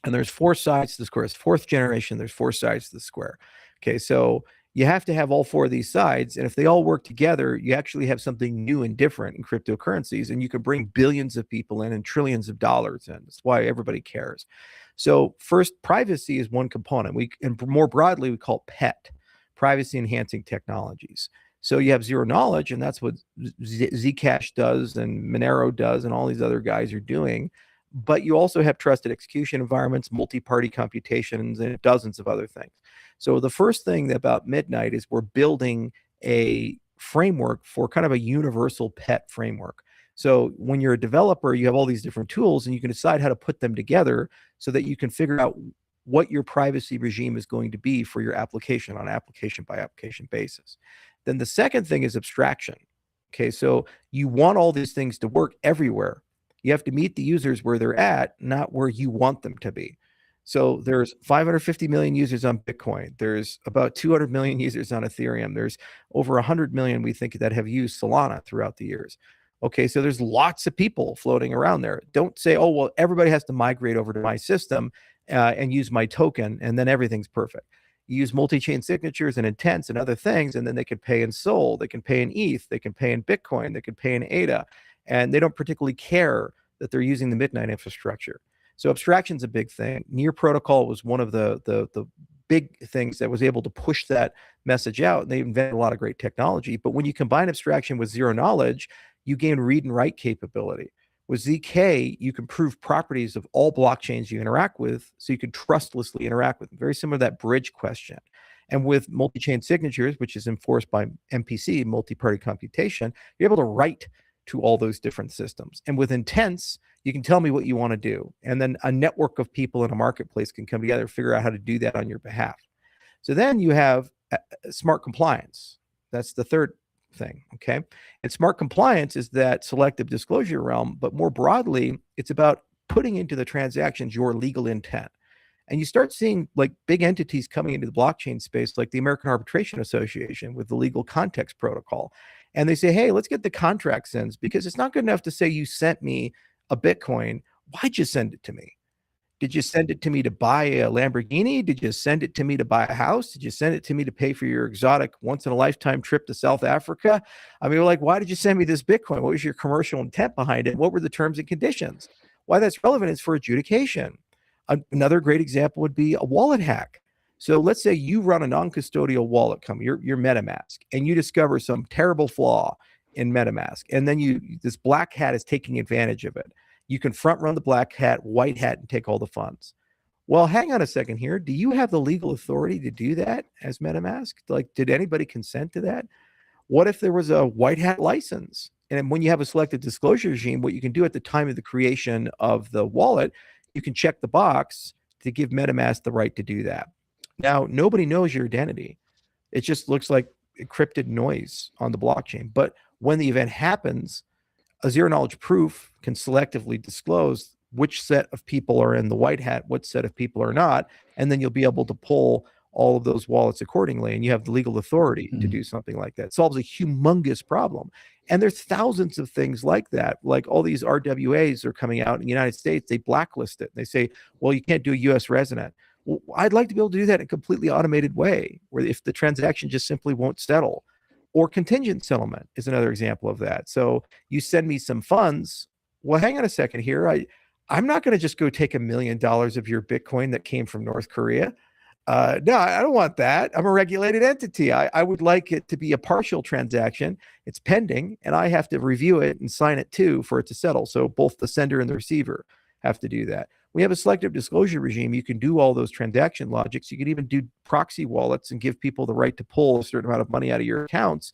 and there's 4 sides to the square, it's 4th generation, there's 4 sides to the square. Okay, so you have to have all 4 of these sides, and if they all work together, you actually have something new and different in cryptocurrencies, and you can bring billions of people in and trillions of dollars in. That's why everybody cares. So first, privacy is one component. And more broadly, we call it PET, privacy enhancing technologies. So you have zero knowledge, and that's what Zcash does and Monero does and all these other guys are doing. But you also have trusted execution environments, multi-party computations, and dozens of other things. So the first thing about Midnight is we're building a framework for kind of a universal PET framework. So when you're a developer, you have all these different tools, and you can decide how to put them together so that you can figure out what your privacy regime is going to be for your application on an application by application basis. Then the second thing is abstraction. Okay, so you want all these things to work everywhere. You have to meet the users where they're at, not where you want them to be. So there's 550 million users on Bitcoin. There's about 200 million users on Ethereum. There's over 100 million, we think, that have used Solana throughout the years. Okay, so there's lots of people floating around there. Don't say, oh, well, everybody has to migrate over to my system and use my token, and then everything's perfect. You use multi-chain signatures and intents and other things, and then they can pay in Sol, they can pay in ETH, they can pay in Bitcoin, they can pay in ADA, and they don't particularly care that they're using the Midnight infrastructure. So abstraction's a big thing. Near protocol was one of the big things that was able to push that message out, and they invented a lot of great technology. But when you combine abstraction with zero knowledge, you gain read and write capability. With ZK, you can prove properties of all blockchains you interact with, so you can trustlessly interact with them. Very similar to that bridge question. And with multi-chain signatures, which is enforced by MPC, multi-party computation, you're able to write to all those different systems. And with intents, you can tell me what you want to do. And then a network of people in a marketplace can come together, figure out how to do that on your behalf. So then you have smart compliance. That's the third thing, okay? And smart compliance is that selective disclosure realm, but more broadly, it's about putting into the transactions your legal intent. And you start seeing like big entities coming into the blockchain space, like the American Arbitration Association with the legal context protocol. And they say, hey, let's get the contract sends, because it's not good enough to say you sent me a Bitcoin. Why'd you send it to me? Did you send it to me to buy a Lamborghini? Did you send it to me to buy a house? Did you send it to me to pay for your exotic once-in-a-lifetime trip to South Africa? I mean, we're like, why did you send me this Bitcoin? What was your commercial intent behind it? What were the terms and conditions? Why that's relevant is for adjudication. Another great example would be a wallet hack. So let's say you run a non-custodial wallet company, your MetaMask, and you discover some terrible flaw in MetaMask, and then this black hat is taking advantage of it. You can front run the black hat, white hat, and take all the funds. Well, hang on a second here. Do you have the legal authority to do that as MetaMask? Like, did anybody consent to that? What if there was a white hat license? And when you have a selected disclosure regime, what you can do at the time of the creation of the wallet, you can check the box to give MetaMask the right to do that. Now, nobody knows your identity. It just looks like encrypted noise on the blockchain. But when the event happens, a zero knowledge proof can selectively disclose which set of people are in the white hat, what set of people are not, and then you'll be able to pull all of those wallets accordingly, and you have the legal authority to do something like that. It solves a humongous problem. And there's thousands of things like that. Like all these RWAs are coming out in the United States, they blacklist it. They say, well, you can't do a US resident. Well, I'd like to be able to do that in a completely automated way, where if the transaction just simply won't settle. Or contingent settlement is another example of that. So you send me some funds. Well, hang on a second here. I'm not going to just go take $1 million of your Bitcoin that came from North Korea. No, I don't want that. I'm a regulated entity. I would like it to be a partial transaction. It's pending, and I have to review it and sign it too for it to settle. So both the sender and the receiver have to do that. We have a selective disclosure regime. You can do all those transaction logics. You can even do proxy wallets and give people the right to pull a certain amount of money out of your accounts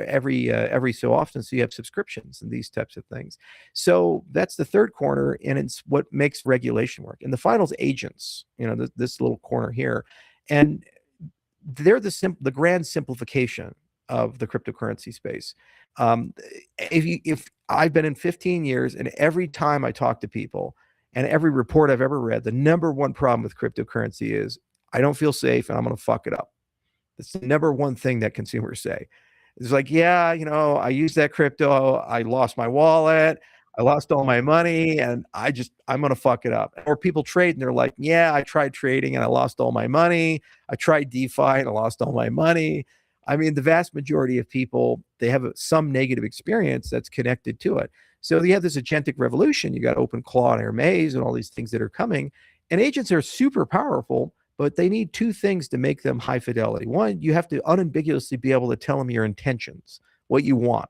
every so often. So you have subscriptions and these types of things. So that's the third corner, and it's what makes regulation work. And the final is agents, this little corner here. And they're the grand simplification of the cryptocurrency space. If I've been in 15 years, and every time I talk to people and every report I've ever read, the number one problem with cryptocurrency is I don't feel safe and I'm going to fuck it up. That's the number one thing that consumers say. It's like, yeah, I used that crypto. I lost my wallet. I lost all my money, and I'm going to fuck it up. Or people trade and they're like, yeah, I tried trading and I lost all my money. I tried DeFi and I lost all my money. I mean, the vast majority of people, they have some negative experience that's connected to it. So you have this agentic revolution. You got OpenClaw and Hermes and all these things that are coming. And agents are super powerful, but they need two things to make them high fidelity. One, you have to unambiguously be able to tell them your intentions, what you want.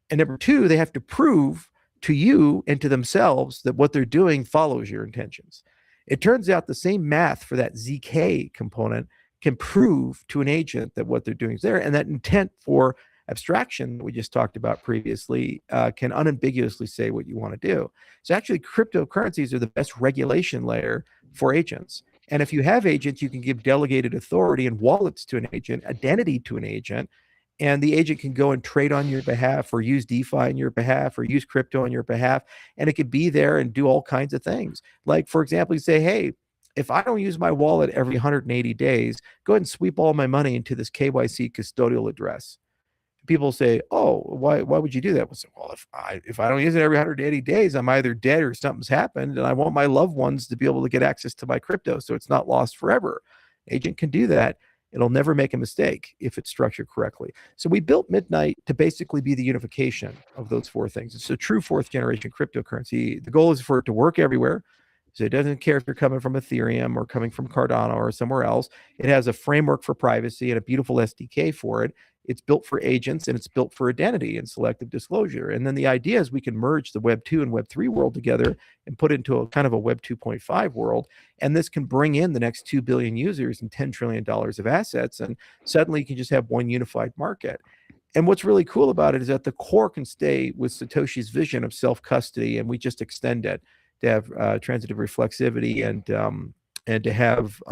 And number two, they have to prove to you and to themselves that what they're doing follows your intentions. It turns out the same math for that ZK component can prove to an agent that what they're doing is there. And that intent for abstraction that we just talked about previously can unambiguously say what you want to do. So actually, cryptocurrencies are the best regulation layer for agents. And if you have agents, you can give delegated authority and wallets to an agent, identity to an agent, and the agent can go and trade on your behalf or use DeFi on your behalf or use crypto on your behalf. And it could be there and do all kinds of things. Like, for example, you say, hey, if I don't use my wallet every 180 days, go ahead and sweep all my money into this KYC custodial address. People say, oh, why would you do that? Well, if I don't use it every 180 days, I'm either dead or something's happened, and I want my loved ones to be able to get access to my crypto so it's not lost forever. Agent can do that. It'll never make a mistake if it's structured correctly. So we built Midnight to basically be the unification of those four things. It's a true fourth generation cryptocurrency. The goal is for it to work everywhere. So it doesn't care if you're coming from Ethereum or coming from Cardano or somewhere else. It has a framework for privacy and a beautiful SDK for it. It's built for agents, and it's built for identity and selective disclosure. And then the idea is we can merge the Web 2 and Web 3 world together and put it into a kind of a Web 2.5 world. And this can bring in the next 2 billion users and $10 trillion of assets. And suddenly you can just have one unified market. And what's really cool about it is that the core can stay with Satoshi's vision of self-custody, and we just extend it to have transitive reflexivity and to have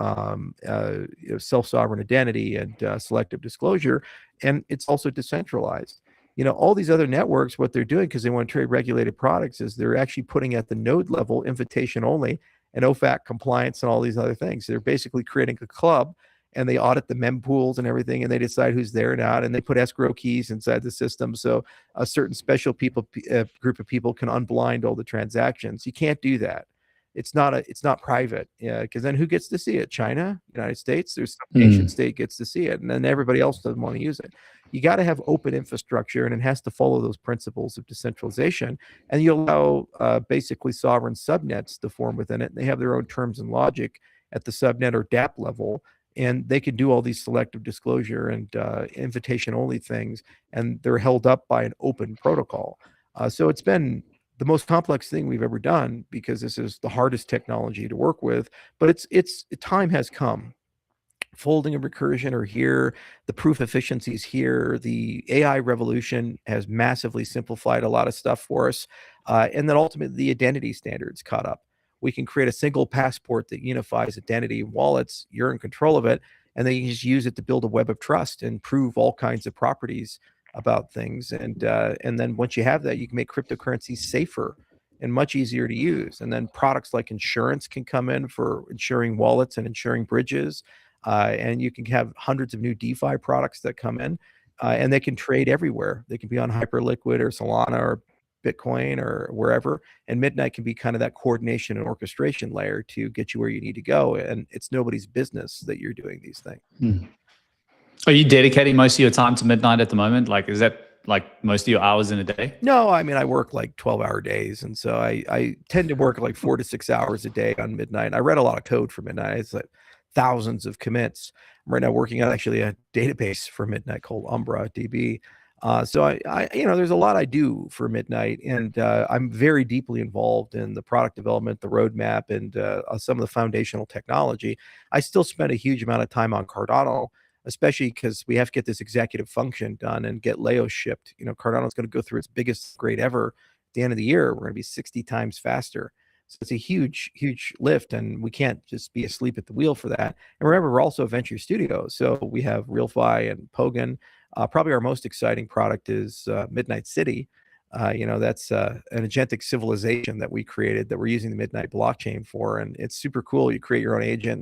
self-sovereign identity and selective disclosure. And it's also decentralized. All these other networks, what they're doing, because they want to trade regulated products, is they're actually putting at the node level invitation only and OFAC compliance and all these other things. They're basically creating a club, and they audit the mempools and everything, and they decide who's there or not, and they put escrow keys inside the system so a certain special group of people can unblind all the transactions. You can't do that. It's not private, because then who gets to see it? China, United States. There's some nation state gets to see it, and then everybody else doesn't want to use it. You got to have open infrastructure, and it has to follow those principles of decentralization. And you allow basically sovereign subnets to form within it. And they have their own terms and logic at the subnet or DApp level, and they can do all these selective disclosure and invitation only things, and they're held up by an open protocol. So it's been the most complex thing we've ever done, because this is the hardest technology to work with, but it's time has come. Folding and recursion are here. The proof efficiency is here. The AI revolution has massively simplified a lot of stuff for us. And then ultimately the identity standards caught up. We can create a single passport that unifies identity and wallets. You're in control of it. And then you can just use it to build a web of trust and prove all kinds of properties about things. And then once you have that, you can make cryptocurrencies safer and much easier to use. And then products like insurance can come in for insuring wallets and insuring bridges. And you can have hundreds of new DeFi products that come in, and they can trade everywhere. They can be on Hyperliquid or Solana or Bitcoin or wherever, and Midnight can be kind of that coordination and orchestration layer to get you where you need to go. And it's nobody's business that you're doing these things. Are you dedicating most of your time to Midnight at the moment? Like, is that like most of your hours in a day? No, I mean, I work like 12-hour days. And so I tend to work like 4 to 6 hours a day on Midnight. I read a lot of code for Midnight. It's like thousands of commits. I'm right now working on actually a database for Midnight called Umbra DB. So I, there's a lot I do for Midnight, and I'm very deeply involved in the product development, the roadmap, and some of the foundational technology. I still spend a huge amount of time on Cardano, especially because we have to get this executive function done and get Leo shipped. Cardano is going to go through its biggest grade ever at the end of the year. We're going to be 60 times faster. So it's a huge, huge lift, and we can't just be asleep at the wheel for that. And remember, we're also a venture studio. So we have RealFi and Pogan. Probably our most exciting product is Midnight City. That's an agentic civilization that we created that we're using the Midnight blockchain for. And it's super cool. You create your own agent,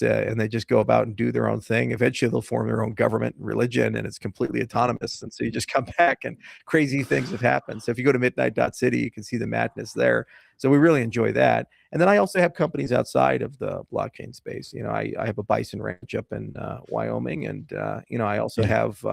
and they just go about and do their own thing. Eventually, they'll form their own government and religion, and it's completely autonomous. And so you just come back, and crazy things have happened. So if you go to midnight.city, you can see the madness there. So we really enjoy that. And then I also have companies outside of the blockchain space. I have a bison ranch up in Wyoming, and I also have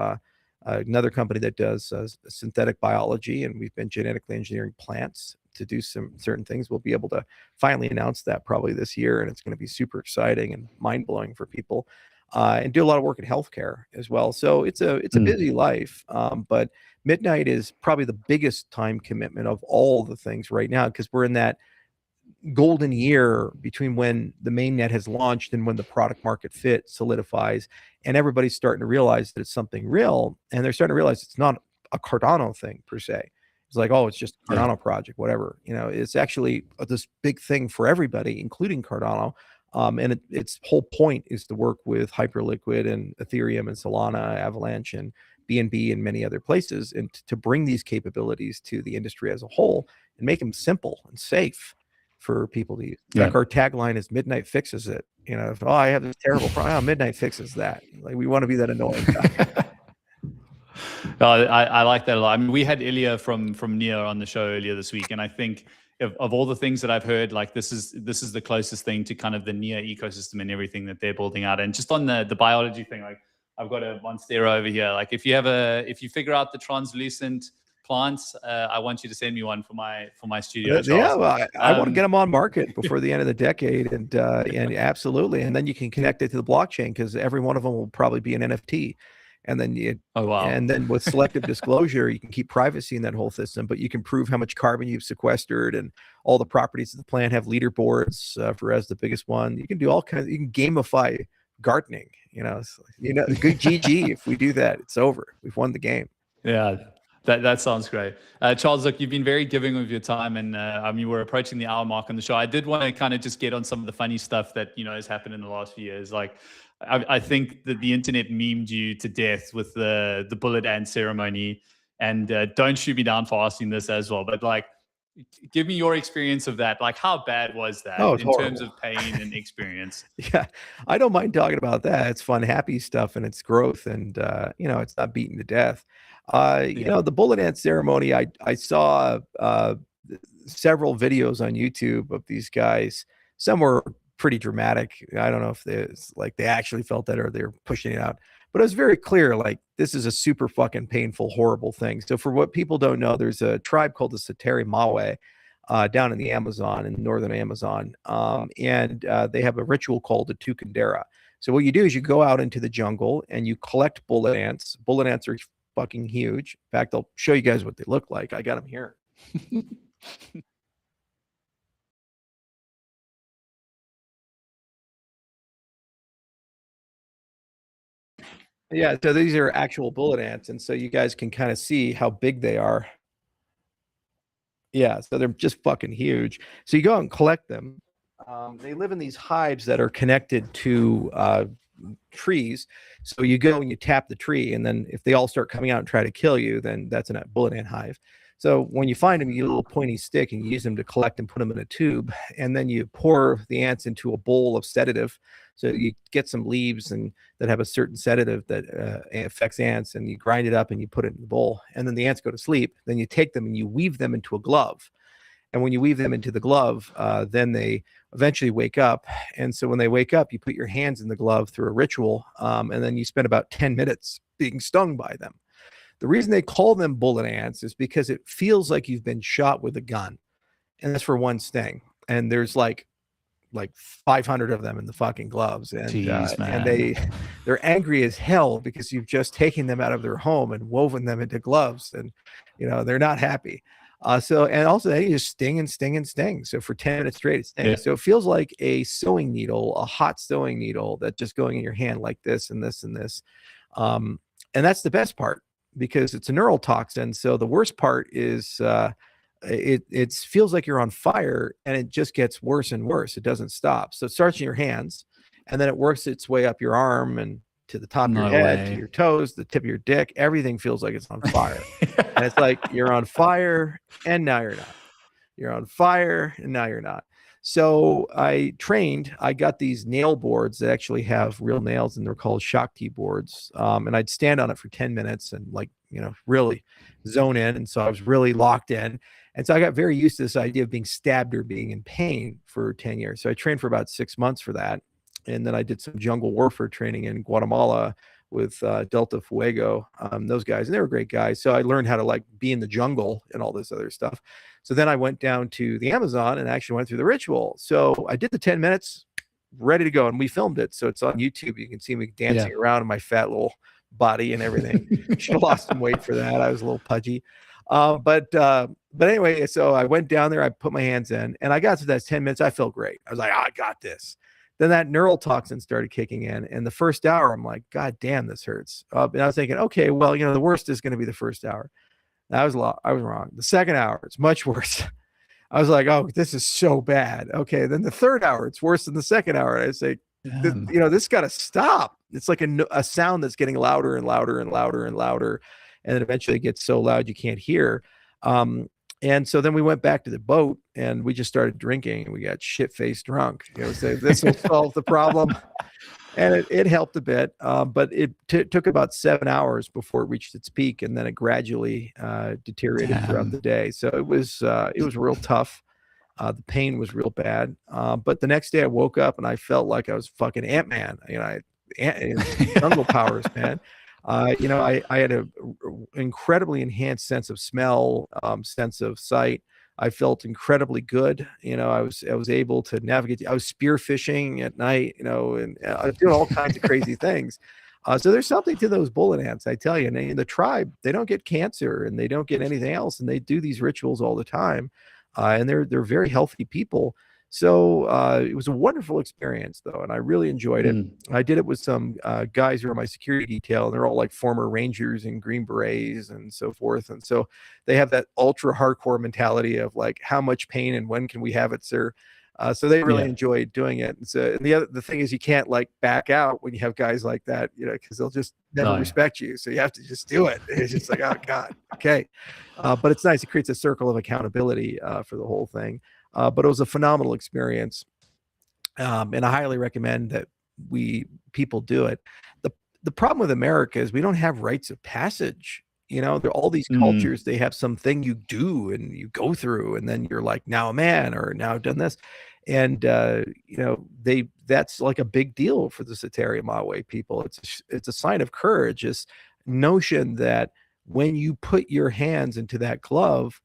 another company that does synthetic biology, and we've been genetically engineering plants to do some certain things. We'll be able to finally announce that probably this year, and it's going to be super exciting and mind-blowing for people. And do a lot of work in healthcare as well. So it's a busy life, but Midnight is probably the biggest time commitment of all the things right now, because we're in that golden year between when the mainnet has launched and when the product market fit solidifies, and everybody's starting to realize that it's something real, and they're starting to realize it's not a Cardano thing per se. It's like, oh, it's just a Cardano project, whatever. It's actually this big thing for everybody, including Cardano. And its whole point is to work with Hyperliquid and Ethereum and Solana, Avalanche and BNB and many other places, and to bring these capabilities to the industry as a whole and make them simple and safe for people to use. In fact, our tagline is "Midnight fixes it." If I have this terrible problem, Midnight fixes that. Like, we want to be that annoying guy. I like that a lot. I mean, we had Ilya from Near on the show earlier this week, and I think of all the things that I've heard, like this is the closest thing to kind of the Near ecosystem and everything that they're building out. And just on the biology thing, like I've got a Monstera over here. Like if you figure out the translucent plants, I want you to send me one for my studio. Yeah, well, I want to get them on market before the end of the decade, and absolutely. And then you can connect it to the blockchain, because every one of them will probably be an NFT. And then and then with selective disclosure, you can keep privacy in that whole system, but you can prove how much carbon you've sequestered, and all the properties of the plant have leaderboards for as the biggest one. You can do all kinds. You can gamify gardening. Good GG. If we do that, it's over. We've won the game. Yeah. That sounds great. Charles, look, you've been very giving of your time, and I mean, we're approaching the hour mark on the show. I did want to kind of just get on some of the funny stuff that, has happened in the last few years. Like, I think that the internet memed you to death with the bullet ant ceremony, and don't shoot me down for asking this as well, but like, give me your experience of that. Like, how bad was that in terms of pain and experience? Yeah, I don't mind talking about that. It's fun, happy stuff, and it's growth, and it's not beaten to death. The bullet ant ceremony, I saw several videos on YouTube of these guys. Some were pretty dramatic. I don't know if they actually felt that or they're pushing it out, but it was very clear, like, this is a super fucking painful, horrible thing. So for what people don't know, there's a tribe called the Sateri Mawe down in the Amazon, in northern Amazon, and they have a ritual called the Tukandera. So what you do is you go out into the jungle and you collect bullet ants. Bullet ants are fucking huge. In fact, I'll show you guys what they look like. I got them here. Yeah, so these are actual bullet ants, and so you guys can kind of see how big they are. Yeah, so they're just fucking huge. So you go out and collect them. They live in these hives that are connected to trees. So you go and you tap the tree, and then if they all start coming out and try to kill you, then that's a bullet ant hive. So when you find them, you get a little pointy stick and you use them to collect and put them in a tube. And then you pour the ants into a bowl of sedative. So you get some leaves and that have a certain sedative that affects ants, and you grind it up and you put it in the bowl. And then the ants go to sleep. Then you take them and you weave them into a glove. And when you weave them into the glove, then they eventually wake up. And so when they wake up, you put your hands in the glove through a ritual, and then you spend about 10 minutes being stung by them. The reason they call them bullet ants is because it feels like you've been shot with a gun, and that's for one sting. And there's like 500 of them in the fucking gloves, and Jeez, and they're angry as hell because you've just taken them out of their home and woven them into gloves, and they're not happy. So, and also they just sting and sting and sting. So for 10 minutes straight, it stings. Yeah. So it feels like a sewing needle, a hot sewing needle that's just going in your hand like this and this and this. And that's the best part, because it's a neurotoxin. So the worst part is it feels like you're on fire, and it just gets worse and worse. It doesn't stop. So it starts in your hands, and then it works its way up your arm and to the top of your head, to your toes, the tip of your dick. Everything feels like it's on fire. And it's like you're on fire and now you're not. You're on fire and now you're not. So I got these nail boards that actually have real nails, and they're called Shakti boards. And I'd stand on it for 10 minutes and really zone in. And so I was really locked in. And so I got very used to this idea of being stabbed or being in pain for 10 years. So I trained for about 6 months for that. And then I did some jungle warfare training in Guatemala with Delta Fuego, those guys, and they were great guys. So I learned how to be in the jungle and all this other stuff. So then I went down to the Amazon and actually went through the ritual. So I did the 10 minutes, ready to go, and we filmed it. So it's on YouTube. You can see me dancing around in my fat little body and everything. Should have lost some weight for that. I was a little pudgy. But anyway, so I went down there, I put my hands in, and I got to that 10 minutes. I felt great. I was like, I got this. Then that neurotoxin started kicking in. And the first hour, I'm like, God damn, this hurts. And I was thinking, okay, well, the worst is going to be the first hour. I was wrong. The second hour, it's much worse. I was like, oh, this is so bad. Okay. Then the third hour, it's worse than the second hour. And I say, this got to stop. It's like a sound that's getting louder and louder and louder and louder. And then eventually it gets so loud you can't hear. And so then we went back to the boat and we just started drinking, and we got shit-faced drunk. So this will solve the problem. And it helped a bit, but it took about 7 hours before it reached its peak, and then it gradually deteriorated throughout the day. So it was real tough. The pain was real bad. But the next day I woke up and I felt like I was fucking Ant-Man. Jungle powers, man. I had an incredibly enhanced sense of smell, sense of sight. I felt incredibly good. I was able to navigate. I was spear fishing at night, and I was doing all kinds of crazy things. So there's something to those bullet ants, I tell you. And in the tribe, they don't get cancer and they don't get anything else, and they do these rituals all the time. And they're very healthy people. So it was a wonderful experience, though, and I really enjoyed it. I did it with some guys who are on my security detail, and they're all like former Rangers and Green Berets and so forth. And so they have that ultra hardcore mentality of like, how much pain and when can we have it, sir? So they really enjoyed doing it. And so, and the thing is, you can't back out when you have guys like that, because they'll just never respect you. So you have to just do it. It's just like, oh God, okay. But it's nice. It creates a circle of accountability for the whole thing. But it was a phenomenal experience, and I highly recommend that people do it. The problem with America is we don't have rites of passage. There are all these cultures. They have something you do and you go through, and then you're like, now a man, or now I've done this, and that's like a big deal for the Sateri Mawe people. It's a sign of courage. This notion that when you put your hands into that glove,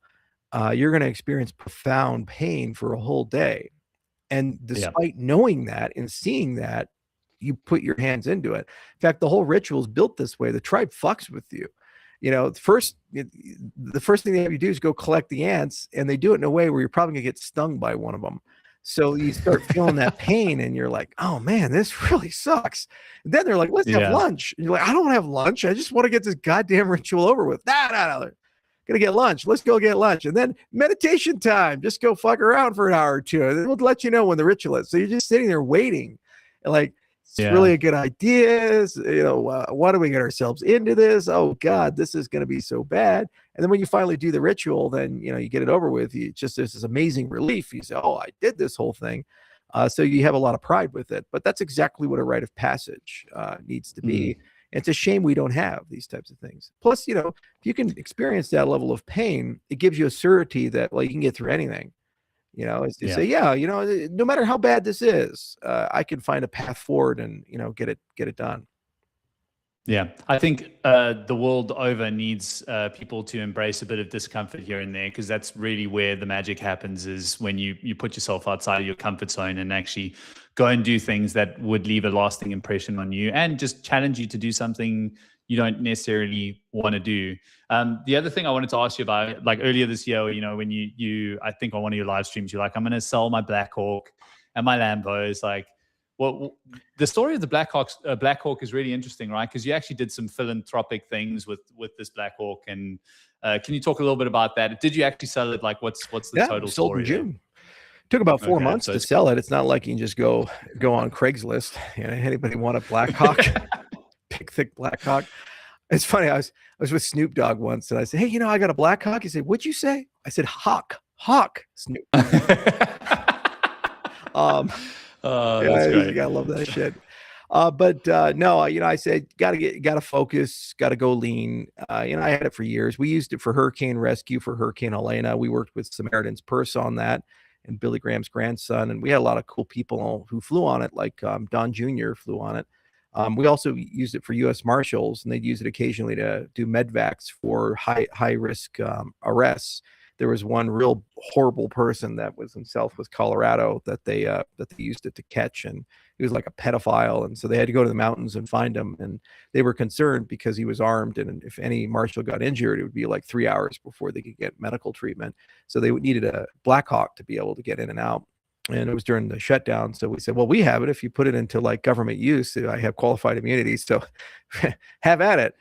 you're going to experience profound pain for a whole day. And despite knowing that and seeing that, you put your hands into it. In fact, the whole ritual is built this way. The tribe fucks with you. The first thing they have you do is go collect the ants, and they do it in a way where you're probably going to get stung by one of them. So you start feeling that pain, and you're like, oh man, this really sucks. And then they're like, let's have lunch. And you're like, I don't want to have lunch. I just want to get this goddamn ritual over with. No. Gonna get lunch. Let's go get lunch. And then meditation time. Just go fuck around for an hour or two. And then we'll let you know when the ritual is. So you're just sitting there waiting. And like, it's really a good idea. Why do we get ourselves into this? Oh God, this is going to be so bad. And then when you finally do the ritual, then, you know, you get it over with. You just, there's this amazing relief. You say, oh, I did this whole thing. So you have a lot of pride with it. But that's exactly what a rite of passage needs to be. And it's a shame we don't have these types of things. Plus, you know, if you can experience that level of pain, it gives you a certainty that, well, you can get through anything. You know, is to say, yeah, you know, no matter how bad this is, I can find a path forward and, you know, get it done. Yeah, I think the world over needs people to embrace a bit of discomfort here and there, because that's really where the magic happens, is when you put yourself outside of your comfort zone and actually go and do things that would leave a lasting impression on you and just challenge you to do something you don't necessarily want to do. The other thing I wanted to ask you about, like earlier this year, you know, when you I think on one of your live streams, you're like, I'm going to sell my Blackhawk and my Lambos, like, well, the story of the Blackhawk is really interesting, right? Because you actually did some philanthropic things with this Blackhawk, and can you talk a little bit about that? Did you actually sell it? Like, what's the total story? In June. Took about 4 months to sell it. It's not like you can just go on Craigslist. You know, anybody want a Blackhawk? Big thick Blackhawk. It's funny. I was with Snoop Dogg once, and I said, "Hey, you know, I got a Blackhawk." He said, "What'd you say?" I said, "Hawk, Snoop." That's great. You gotta love that shit. But no, you know, I said, gotta focus, gotta go lean. You know, I had it for years. We used it for hurricane rescue, for Hurricane Helena. We worked with Samaritan's Purse on that, and Billy Graham's grandson, and we had a lot of cool people who flew on it, like Don Jr. flew on it. We also used it for U.S. Marshals, and they'd use it occasionally to do medvacs for high risk arrests. There was one real horrible person that was in Southwest Colorado that they used it to catch, and he was like a pedophile, and so they had to go to the mountains and find him, and they were concerned because he was armed, and if any marshal got injured, it would be like 3 hours before they could get medical treatment. So they needed a Blackhawk to be able to get in and out, and it was during the shutdown. So we said, well, we have it. If you put it into like government use, I have qualified immunity, so have at it.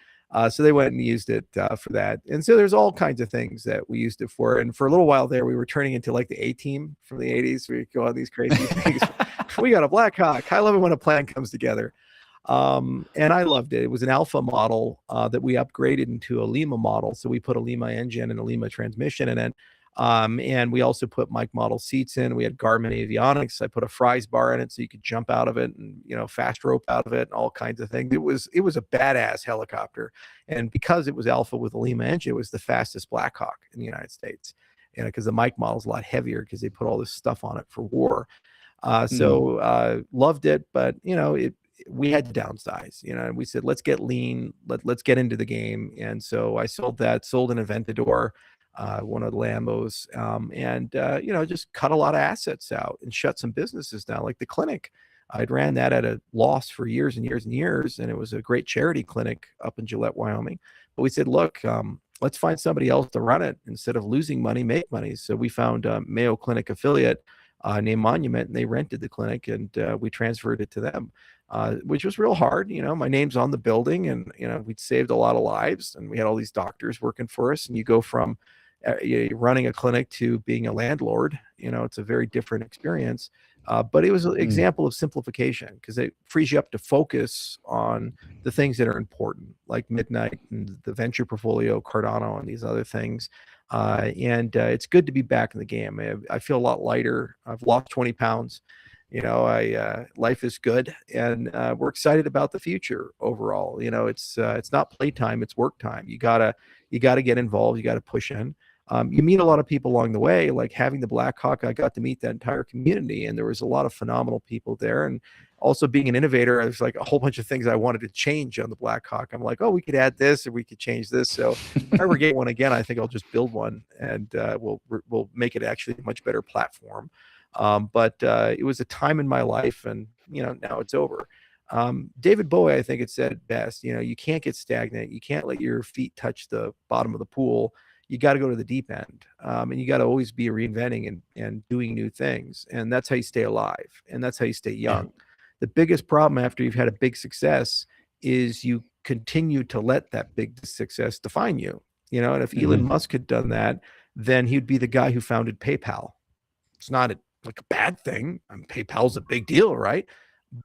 So they went and used it for that. And so there's all kinds of things that we used it for. And for a little while there, we were turning into like the A-Team from the 80s. We go on these crazy things. We got a Blackhawk. I love it when a plan comes together. And I loved it. It was an alpha model that we upgraded into a Lima model. So we put a Lima engine and a Lima transmission in it. And we also put Mike model seats in. We had Garmin avionics. I put a Fry's bar in it so you could jump out of it and, you know, fast rope out of it and all kinds of things. It was a badass helicopter. And because it was alpha with a Lima engine, it was the fastest Blackhawk in the United States. And because the Mike model is a lot heavier because they put all this stuff on it for war. So loved it, but you know, we had to downsize, you know, and we said, let's get lean, let's get into the game. And so I sold an Aventador, one of the Lambos, and you know, just cut a lot of assets out and shut some businesses down, like the clinic. I'd ran that at a loss for years and years and years, and it was a great charity clinic up in Gillette, Wyoming. But we said, look, let's find somebody else to run it. Instead of losing money, make money. So we found a Mayo Clinic affiliate named Monument, and they rented the clinic, and we transferred it to them, which was real hard. You know, my name's on the building, and you know, we'd saved a lot of lives, and we had all these doctors working for us. And you go from running a clinic to being a landlord. You know, it's a very different experience. But it was an example of simplification, because it frees you up to focus on the things that are important, like Midnight and the venture portfolio, Cardano, and these other things. And it's good to be back in the game. I feel a lot lighter. I've lost 20 pounds. You know, life is good, and we're excited about the future overall. You know, it's not playtime, it's work time. You gotta get involved. You gotta push in. You meet a lot of people along the way, like having the Blackhawk. I got to meet that entire community, and there was a lot of phenomenal people there. And also being an innovator, there's like a whole bunch of things I wanted to change on the Blackhawk. I'm like, oh, we could add this, or we could change this. So if I ever get one again, I think I'll just build one, and we'll make it actually a much better platform. But it was a time in my life, and you know, now it's over. David Bowie, I think it said best, you know, you can't get stagnant. You can't let your feet touch the bottom of the pool. You got to go to the deep end, and you got to always be reinventing and doing new things. And that's how you stay alive, and that's how you stay young. Yeah. The biggest problem after you've had a big success is you continue to let that big success define you. You know, and if Elon Musk had done that, then he'd be the guy who founded PayPal. It's not like a bad thing. PayPal's a big deal, right?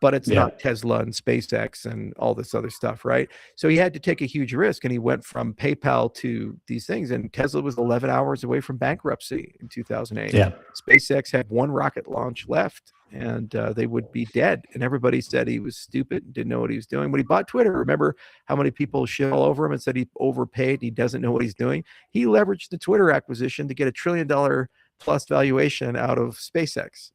but it's not Tesla and SpaceX and all this other stuff, right? So he had to take a huge risk, and he went from PayPal to these things, and Tesla was 11 hours away from bankruptcy in 2008. SpaceX had one rocket launch left, and they would be dead. And everybody said he was stupid and didn't know what he was doing. When he bought Twitter, remember how many people shit all over him and said he overpaid and he doesn't know what he's doing? He leveraged the Twitter acquisition to get $1 trillion plus valuation out of SpaceX.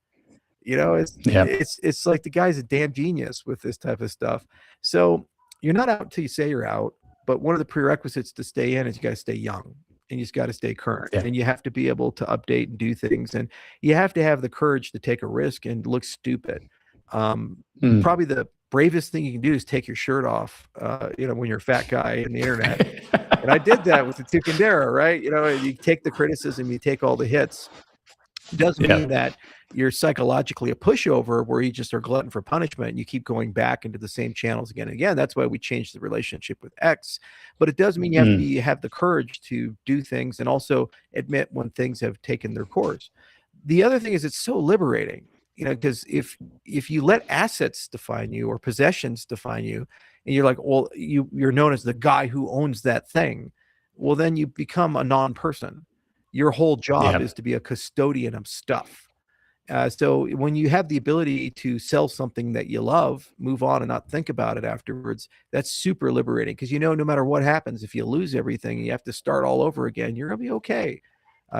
You know, it's like the guy's a damn genius with this type of stuff. So you're not out until you say you're out. But one of the prerequisites to stay in is you got to stay young, and you just got to stay current, and you have to be able to update and do things, and you have to have the courage to take a risk and look stupid. Probably the bravest thing you can do is take your shirt off, you know, when you're a fat guy in the internet. And I did that with the Tukandera, right? You know, you take the criticism, you take all the hits. It doesn't mean that you're psychologically a pushover where you just are glutton for punishment and you keep going back into the same channels again and again. That's why we changed the relationship with X. But it does mean you have to have the courage to do things and also admit when things have taken their course. The other thing is it's so liberating, you know, because if you let assets define you or possessions define you, and you're like, well, you're known as the guy who owns that thing, well, then you become a non-person. Your whole job is to be a custodian of stuff. So when you have the ability to sell something that you love, move on and not think about it afterwards, that's super liberating, because you know no matter what happens, if you lose everything and you have to start all over again, you're gonna be okay.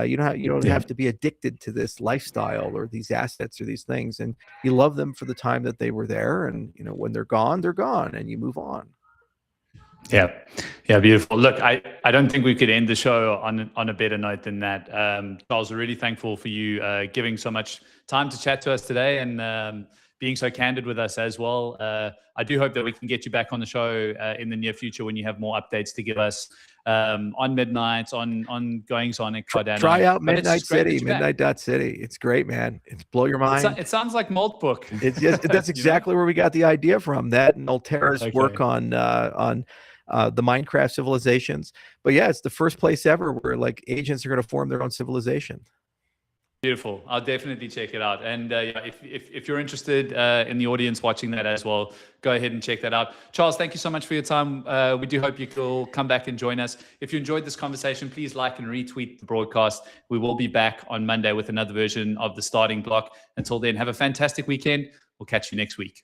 You don't have to be addicted to this lifestyle or these assets or these things, and you love them for the time that they were there, and you know when they're gone, and you move on. Yeah, beautiful. Look, I don't think we could end the show on a better note than that. Charles, we're really thankful for you giving so much time to chat to us today and being so candid with us as well. I do hope that we can get you back on the show in the near future when you have more updates to give us on Midnight, on goings on at Cardano. Try out Midnight City, Midnight.city. It's great, man. It's blow your mind. It sounds like Malt Book. It's just, that's exactly where we got the idea from. That and Altera's work on the Minecraft civilizations. But yeah, it's the first place ever where like agents are going to form their own civilization. Beautiful. I'll definitely check it out. And if you're interested in the audience watching that as well, go ahead and check that out. Charles, thank you so much for your time. We do hope you will come back and join us. If you enjoyed this conversation, please like and retweet the broadcast. We will be back on Monday with another version of the Starting Block. Until then, have a fantastic weekend. We'll catch you next week.